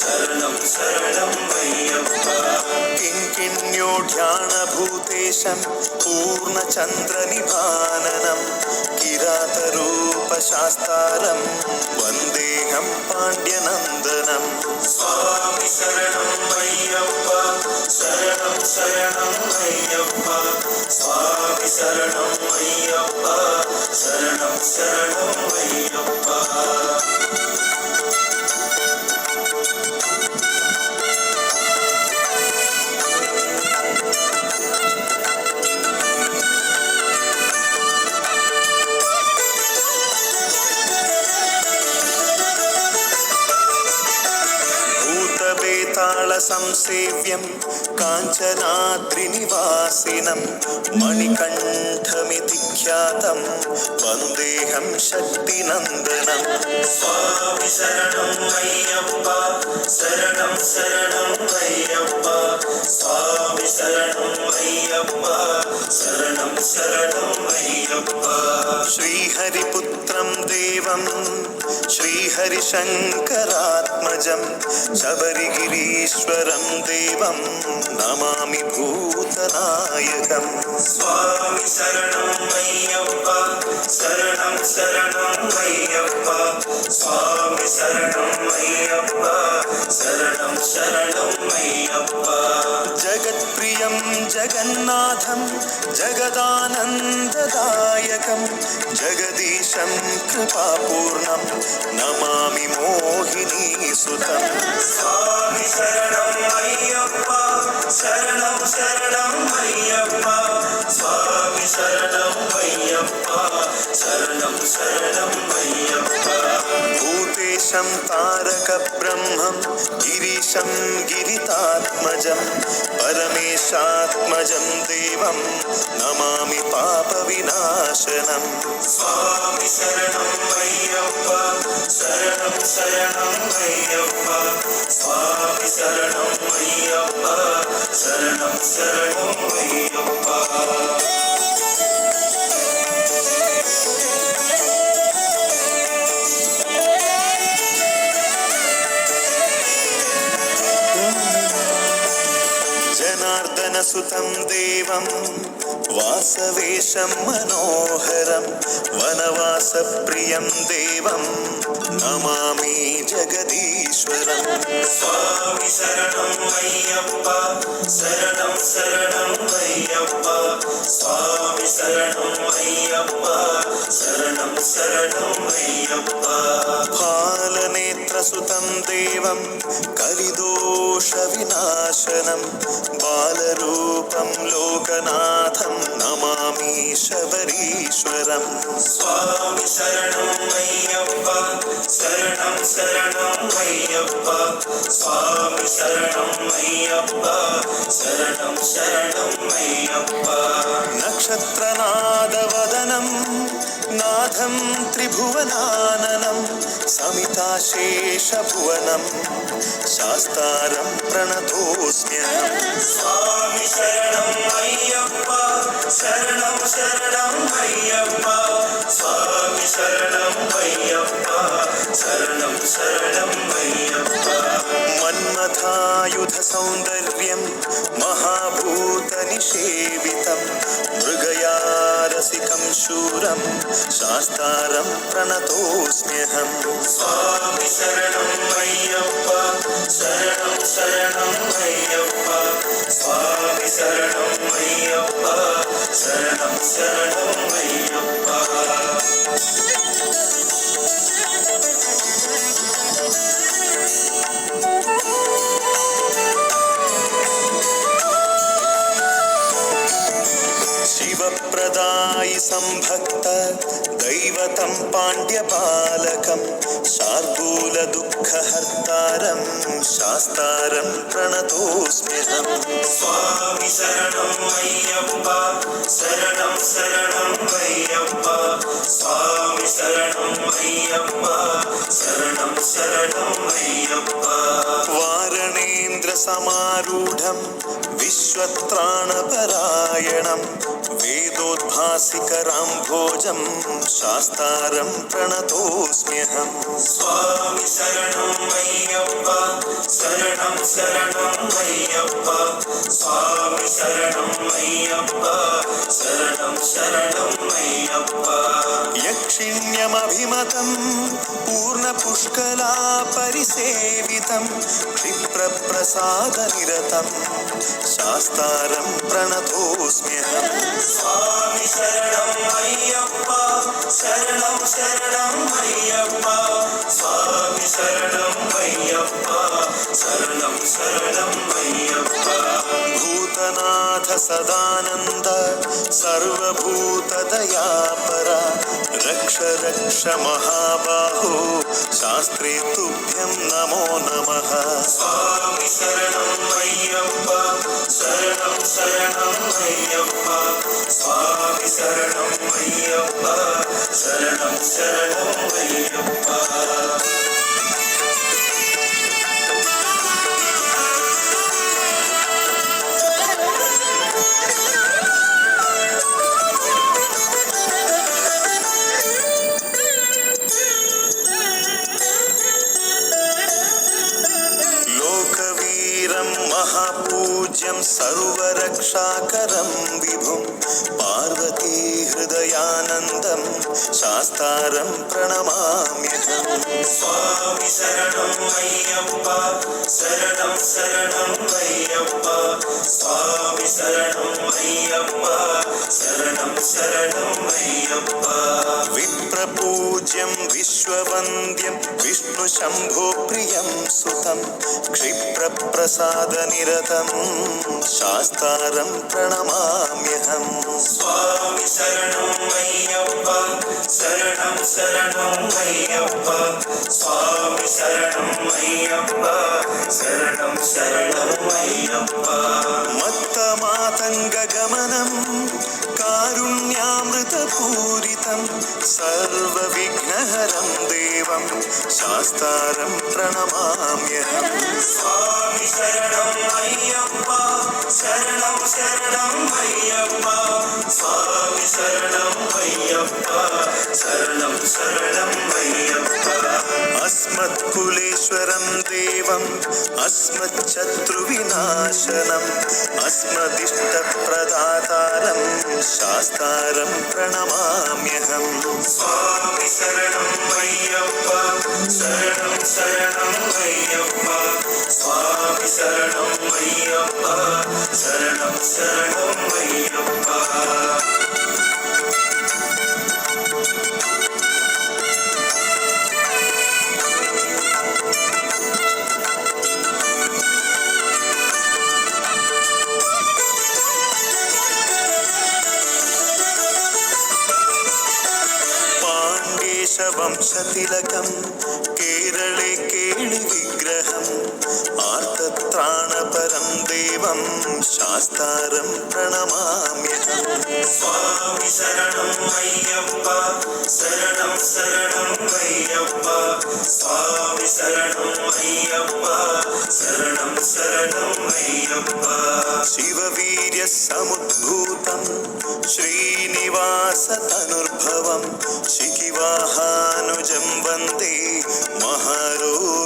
शरणं शरणं अय्यप्पा किङ्किण्योढ्याणभूतेशं पूर्णचन्द्रनिभाननं किरातरूपशास्तारं वन्देऽहं पाण्ड्यनन्दनं स्वामी शरणं अय्यप्पा शरणं शरणं अय्यप्पा स्वामी शरणं अय्यप्पा शरणं शरणं अय्यप्पा संसेव्यं काञ्चनाद्रिनिवासिनं मणिकण्ठमिति ख्यातं वन्देऽहं शक्तिनन्दनं स्वामी शरणं अय्यप्पा शरणं शरणं अय्यप्पा स्वामी शरणं अय्यप्पा शरणं शरणं अय्यप्पा श्रीहरिपुत्रं देवं श्रीहरिशङ्करात्मजं शबरिगिरीश्वरं देवं नमामि भूतनायकं स्वामी शरणं अय्यप्पा शरणं शरणं अय्यप्पा स्वामी शरणं अय्यप्पा शरणं शरणं अय्यप्पा जगत्प्रियं जगन्नाथं जगदानन्ददायकं जगदीशं कृपापूर्णं नमामि मोहिनीसुतं स्वामी शरणं अय्यप्पा शरणं शरणं अय्यप्पा स्वामी शरणं अय्यप्पा शरणं शरणं अय्यप्पा भूतेशं तारकब्रह्मं गिरीशं गिरितात्मजं परमेशात्मजं देवं नमामि पापविनाशनं स्वामी शरणं अय्यप्पा शरणं शरणं अय्यप्पा स्वामी शरणं अय्यप्पा शरणं शरणं अय्यप्पा पवनसुतं देवं वासवेशं मनोहरं वनवासप्रियं देवं नमामि जगदीश्वरं स्वामी शरणं अय्यप्पा शरणं शरणं अय्यप्पा स्वामी शरणं अय्यप्पा शरणं शरणं अय्यप्पा फालनेत्रसुतं देवं कलिदोषविनाशनं बालरूपं लोकनाथं नमामि शबरीश्वरं स्वामी शरणं अय्यप्पा शरणं शरणं अय्यप्पा स्वामी शरणं अय्यप्पा शरणं शरणं अय्यप्पा नक्षत्रनादवदनं नाथं त्रिभुवनाननं समिताशेषभुवनं शास्तारं प्रणतोऽस्म्यहं स्वामी शरणं अय्यप्पा शरणं शरणं अय्यप्पा स्वामी शरणं अय्यप्पा शरणं शरणं अय्यप्पा मन्मथायुधसौन्दर्यं महाभूतनिषेवितं मृगयारसिकं शूरं शास्तारं प्रणतोऽस्म्यहं स्वामी शरणं अय्यप्पा शरणं शरणं अय्यप्पा स्वामी शरणं अय्यप्पा शरणं शरणं अय्यप्पा शिवप्रदायि संभक्त दैवतं पाण्ड्यपालकं शार्दूलदुःखहर्तारं शास्तारं प्रणतोऽस्म्यहं स्वामी शरणं अय्यप्पा शरणं शरणं अय्यप्पा स्वामी शरणं अय्यप्पा शरणं शरणं अय्यप्पा वारणेन्द्रसमारूढं विश्वत्राणपरायणं वेदोद्भासिकराम्भोजं शास्तारं प्रणतोऽस्म्यहं स्वामी शरणं अय्यप्पा शरणं शरणं अय्यप्पा स्वामी शरणं अय्यप्पा शरणं शरणं अय्यप्पा यक्षिण्यमभिमतं पूर्णपुष्कलापरिसेवितं क्षिप्रप्रसादनिरतं शास्तारं प्रणतोऽस्म्यहं स्वामी शरणं अय्यप्पा शरणं शरणं अय्यप्पा स्वामी शरणं अय्यप्पा शरणं शरणं अय्यप्पा भूतनाथ सदानन्द सर्वभूतदयापरा रक्ष रक्ष महाबाहो शास्त्रे तुभ्यं नमो नमः स्वामी शरणं अय्यप्पा शरणं शरणं अय्यप्पा स्वामी शरणं अय्यप्पा शरणं शरणं अय्यप्पा महापूज्यं सर्वरक्षाकरं विभुं पार्वती हृदयानन्दं शास्तारं प्रणमाम्यहं स्वामी शरणं अय्यप्पा शरणं शरणं अय्यप्पा स्वामी शरणं अय्यप्पा शरणं शरणं अय्यप्पा विप्रपूज्यं विश्ववन्द्यं विष्णुशम्भो प्रियं सुतं क्षिप्रप्रसादनिरतं शास्तारं प्रणमाम्यहं स्वामी शरणं अय्यप्पा शरणं शरणं अय्यप्पा स्वामी शरणं अय्यप्पा शरणं शरणं अय्यप्पा मत्तमातङ्गगमनं कारुण्यामृतपूरितं सर्वविघ्नहरं देवं शास्तारं प्रणमाम्यहं स्वामी शरणं अय्यप्पा शरणं शरणं अय्यप्पा स्वामी शरणं अय्यप्पा शरणं शरणं अय्यप्पा अस्मत्कुलेश्वरं देवं अस्मच्छत्रुविनाशनम् अस्मदिष्टप्रदातारं शास्तारं प्रणमाम्यहम् स्वामी शरणं अय्यप्पा शरणं शरणं अय्यप्पा स्वामी शरणं अय्यप्पा शरणं शरणं अय्यप्पा वंशतिलकं केरले केळिविग्रहम् आर्तत्राणपरं देवं शास्तारं प्रणमाम्यहम् स्वामी शरणं अय्यप्पा शरणं शरणं अय्यप्पा स्वामी शरणं अय्यप्पा शरणं शरणं अय्यप्पा शिववीर्यसमुद्भूतं श्रीनिवासतनुर्भवं शिखिवाहानुजं वन्दे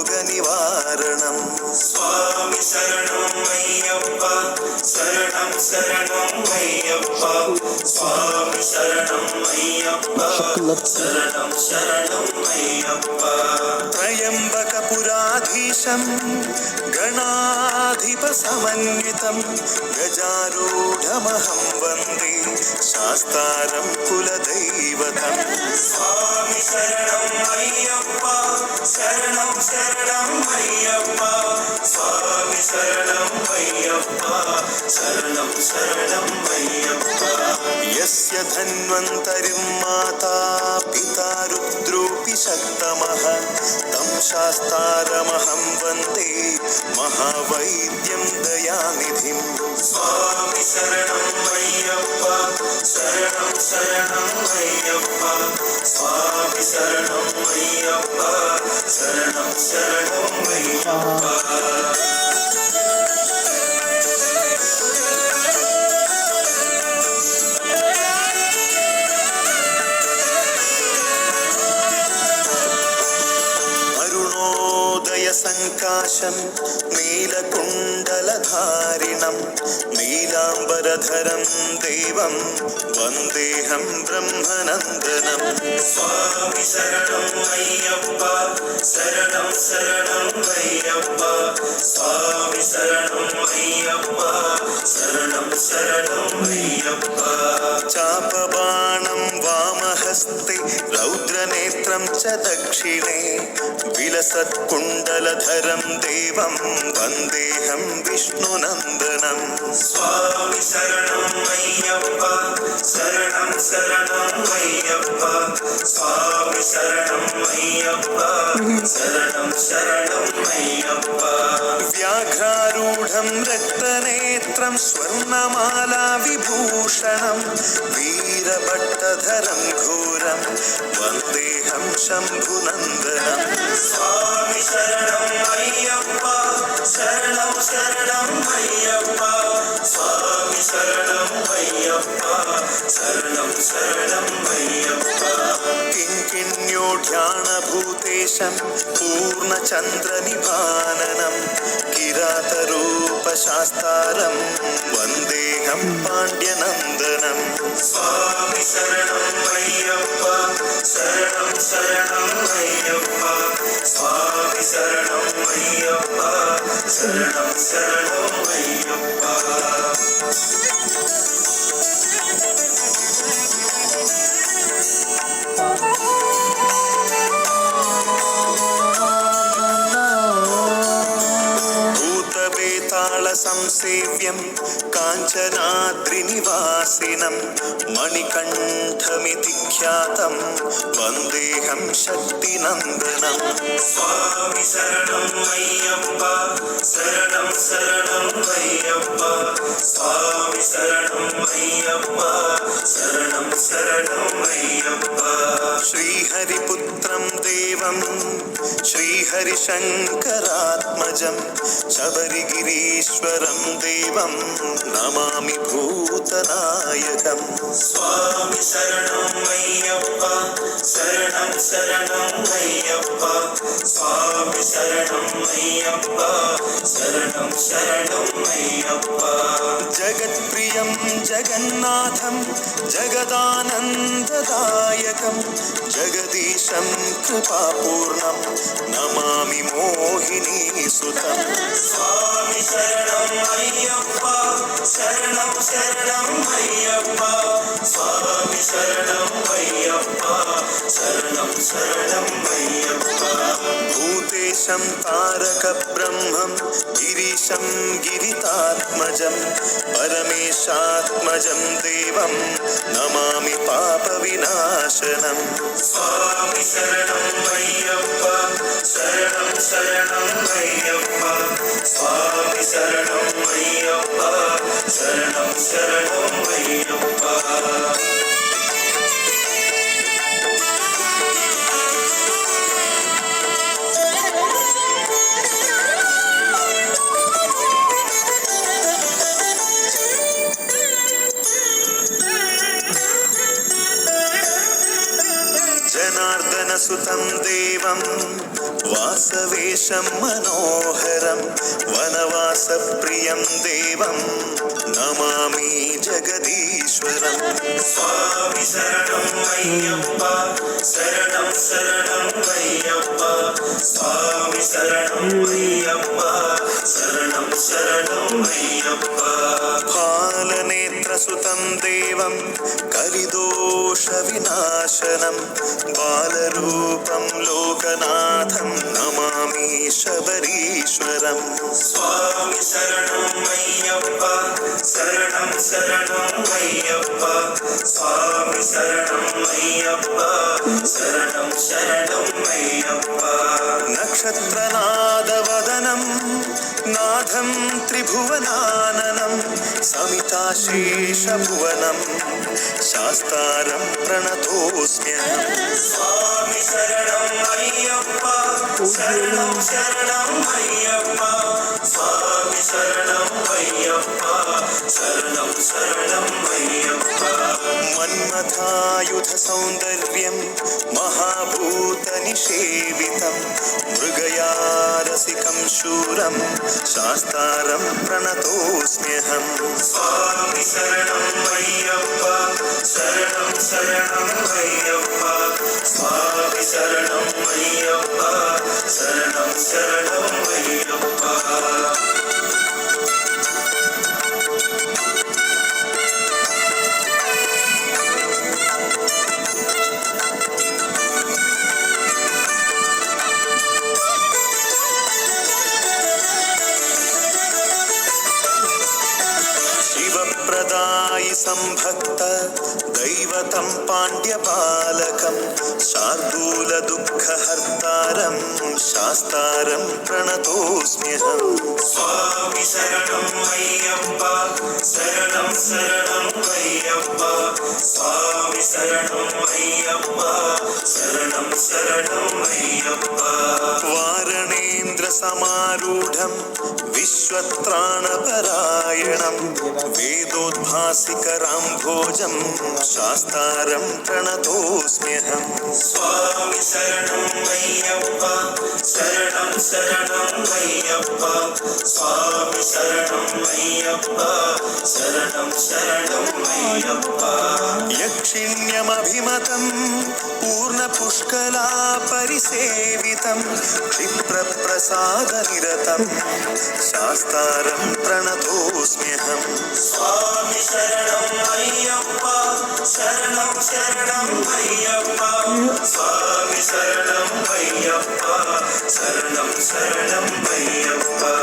महारोगनिवारणम् स्वामी शरणं अय्यप्पा शरणं शरणं अय्यप्पा स्वामी शरणं अय्यप्पा शरणं शरणं अय्यप्पा त्र्यम्बकपुराधीशं गणाधिपसमन्वितं गजारूढमहं वन्दे शास्तारं कुलदैवतम् स्वामी शरणं अय्यप्पा शरणं शरणं अय्यप्पा स्वामी शरणं अय्यप्पा शरणं शरणं अय्यप्पा यस्य धन्वन्तरिं माता पिता रुद्रोऽपि शक्तमः तं शास्तारमहं वन्दे महावैद्यं दयानिधिं स्वामी शरणं अय्यप्पा शरणं शरणं अय्यप्पा स्वामी शरणं अय्यप्पा शरणं शरणं अय्यप्पा संकाशं नीलकुण्डलधारिणं नीलाम्बरधरं देवं वन्देऽहं ब्रह्मनन्दनं स्वामी शरणं अय्यप्पा शरणं शरणं अय्यप्पा स्वामी शरणं अय्यप्पा शरणं शरणं अय्यप्पा चापबाणं वामहस्ते रौद्रनेत्रं च दक्षिणे विलसत्कुण्डलधरं देवं वन्देऽहं विष्णुनन्दनं स्वामी शरणं अय्यप्पा शरणं शरणं अय्यप्पा स्वामी शरणं अय्यप्पा शरणं शरणं अय्यप्पा व्याघ्रारूढं रक्तनेत्रं स्वर्णमाला विभूषणं वीरभट्टधरं घोरं वन्देऽहं शम्भुनन्दनं स्वामी शरणं अय्यप्पा शरणं शरणं अय्यप्पा स्वामी शरणं अय्यप्पा शरणं शरणं अय्यप्पा किङ्किण्योढ्याणभूतेशं पूर्णचन्द्रनिभाननं किरातरूपशास्तारं वन्देऽहं पाण्ड्यनन्दनं स्वामी शरणं अय्यप्पा शरणं शरणं अय्यप्पा स्वामी शरणं अय्यप्पा शरणं शरणं अय्यप्पा संसेव्यं काञ्चनाद्रिनिवासिनं मणिकण्ठमिति ख्यातं वन्देऽहं शक्तिनन्दनं स्वामी शरणं अय्यप्पा शरणं शरणं अय्यप्पा स्वामी शरणं अय्यप्पा शरणं शरणं अय्यप्पा श्रीहरिपुत्रं देवं श्रीहरिशङ्करात्मजं पद्मजं शबरिगिरीश्वरं देवं नमामि भूतनायकं स्वामी शरणं अय्यप्पा शरणं शरणं अय्यप्पा स्वामी शरणं अय्यप्पा शरणं शरणं अय्यप्पा जगत्प्रियं जगन्नाथं जगदानन्ददायकं जगदीशं कृपापूर्णं नमामि मोहिनीसुतं स्वामी शरणं अय्यप्पा शरणं शरणं अय्यप्पा स्वामी शरणं अय्यप्पा शरणं शरणं अय्यप्पा भूतेशं तारकब्रह्मं गिरीशं गिरितात्मजं परमेशात्मजं देवं नमामि पापविनाशनं स्वामी शरणं अय्यप्पा शरणं शरणं अय्यप्पा स्वामी शरणं अय्यप्पा शरणं शरणं अय्यप्पा जनार्दनसुतं देवं वासवेशं मनोहरं वनवासप्रियं देवं नमामि जगदीश्वरं स्वामी शरणं अय्यप्पा शरणं शरणं अय्यप्पा स्वामी शरणं अय्यप्पा शरणं शरणं अय्यप्पा फालनेत्रसुतं देवं कलिदोषविनाशनं बालरूपं लोकनाथं नमामि शबरीश्वरं स्वामी शरणं अय्यप्पा शरणं शरणं अय्यप्पा स्वामी शरणं अय्यप्पा शरणं शरणं अय्यप्पा नक्षत्रनादवदनं नाथं त्रिभुवनाननं समिताशेषभुवनं शास्तारं प्रणतोऽस्म्यहं स्वामी शरणं अय्यप्पा शरणं शरणं अय्यप्पा स्वामी शरणं अय्यप्पा शरणं शरणं अय्यप्पा मन्मथायुधसौन्दर्यं महाभूतनिषेवितं मृगयारसिकं शूरं शास्तारं प्रणतोऽस्म्यहं स्वामी शरणं अय्यप्पा शरणं शरणं अय्यप्पा स्वामी शरणं अय्यप्पा शरणं शरणं अय्यप्पा शिवप्रदायि संभक्त दैवतं पाण्ड्यपालकं शार्दूलदुःखहर्तारं शास्तारं प्रणतोऽस्म्यहं स्वामी शरणं अय्यप्पा शरणं शरणं अय्यप्पा स्वामी शरणं अय्यप्पा शरणं शरणं अय्यप्पा वारणेन्द्रसमारूढं विश्वत्राणपरायणं वेदोद्भासिकराम्भोजं शास्तारं प्रणतोऽस्म्यहं स्वामी शरणं अय्यप्पा शरणं शरणं अय्यप्पा स्वामी शरणं अय्यप्पा शरणं शरणं अय्यप्पा यक्षिण्यमभिमतं पूर्णपुष्कलापरिसेवितं क्षिप्रप्रसादनिरतं शास्तारं प्रणतोऽस्म्यहं स्वामी शरणं अय्यप्पा शरणं शरणं अय्यप्पा स्वामी शरणं अय्यप्पा शरणं शरणं अय्यप्पा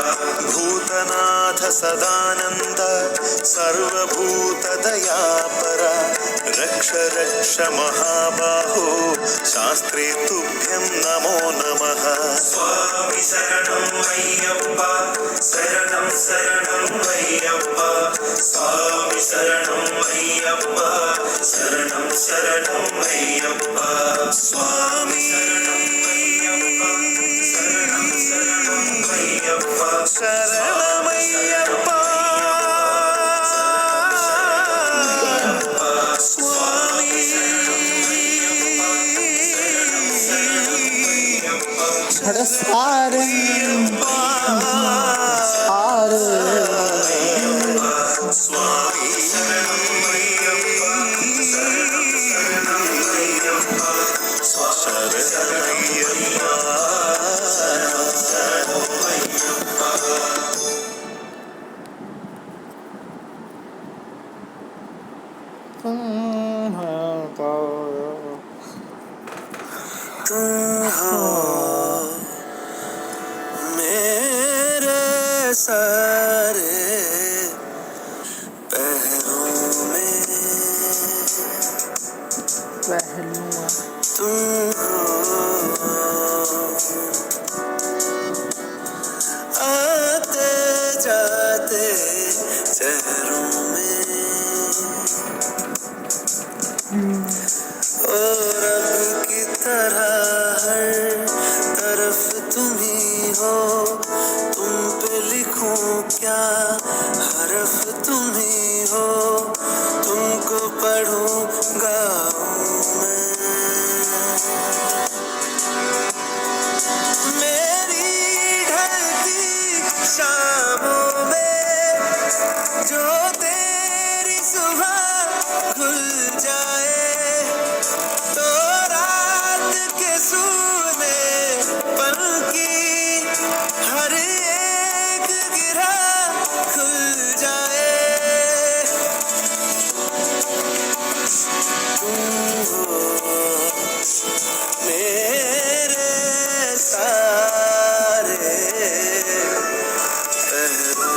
भूतनाथ सदानन्द सर्वभूतदयापरा रक्ष रक्ष महाबाहो शास्त्रे तुभ्यं नमो नमः स्वामी शरणं अय्यप्पा शरणं शरणं अय्यप्पा स्वामी शरणं अय्यप्पा शरणं शरणं अय्यप्पा स्वामी शरणं अय्यप्पा शरणं शरणं अय्यप्पा ಶರಣಮಯ್ಯಪ್ಪ ಸ್ವಾಮಿ ಹರಸಾರೆ ಆರೆ ಸ್ವಾಮಿ तुम हो मेरे सारे पहलू में पहलुआ तुम हो आते जाते चेहरों में और रब की तरह हर तरफ तुम ही हो तुम पे लिखूं क्या हरफ तुम ही हो तुमको पढ़ूंगा मेरी ढलती शामों में जो तेरी सुबह खुल जाए तो रात के सूने पल की हर एक गिरा खुल जाए तुम हो मेरे सारे पहलू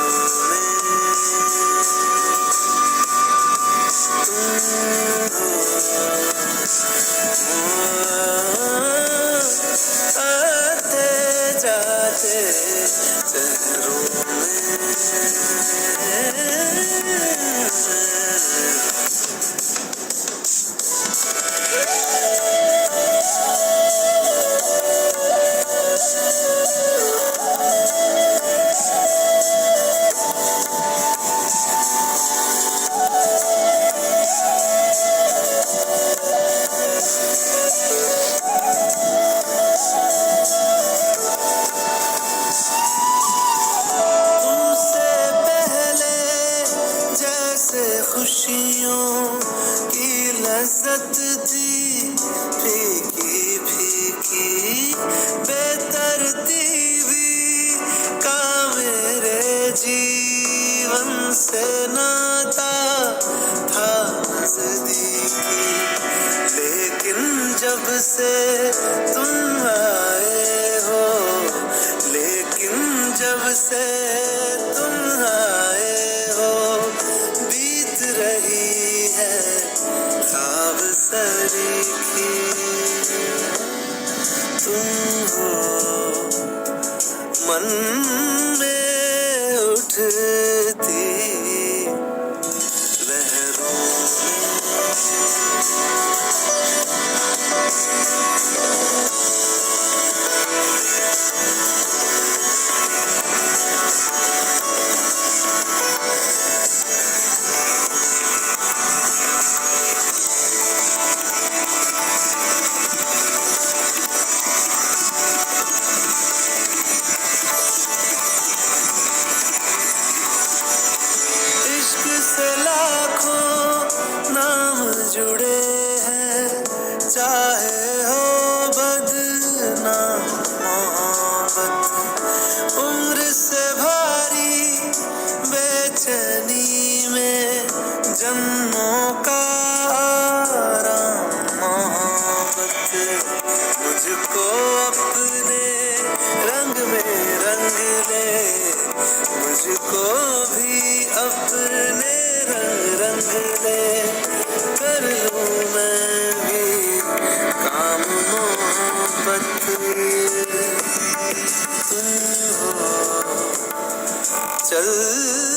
में आते जाते चेहरों में तुमसे पहले जैसे खुशियों की लज्जत थी फीकी फीकी बेतरतीबी का मेरे जीवन से नाता था नज़दीकी लेकिन जब से तुम आए हो लेकिन जब से तुम आए हो बीत रही है ख्वाब सरीखी तुम हो मन में उठती लहरों इश्क से लाखों नाम जुड़े हैं चाहे हो बदनाम मोहब्बत उम्र से भारी बेचैनी में जन्मों का आराम मोहब्बत मुझको अपने रंग में रंग ले मुझको भी अपने रंग रंग ले कर लूं मैं भी काम मोहब्बत तुम हो चल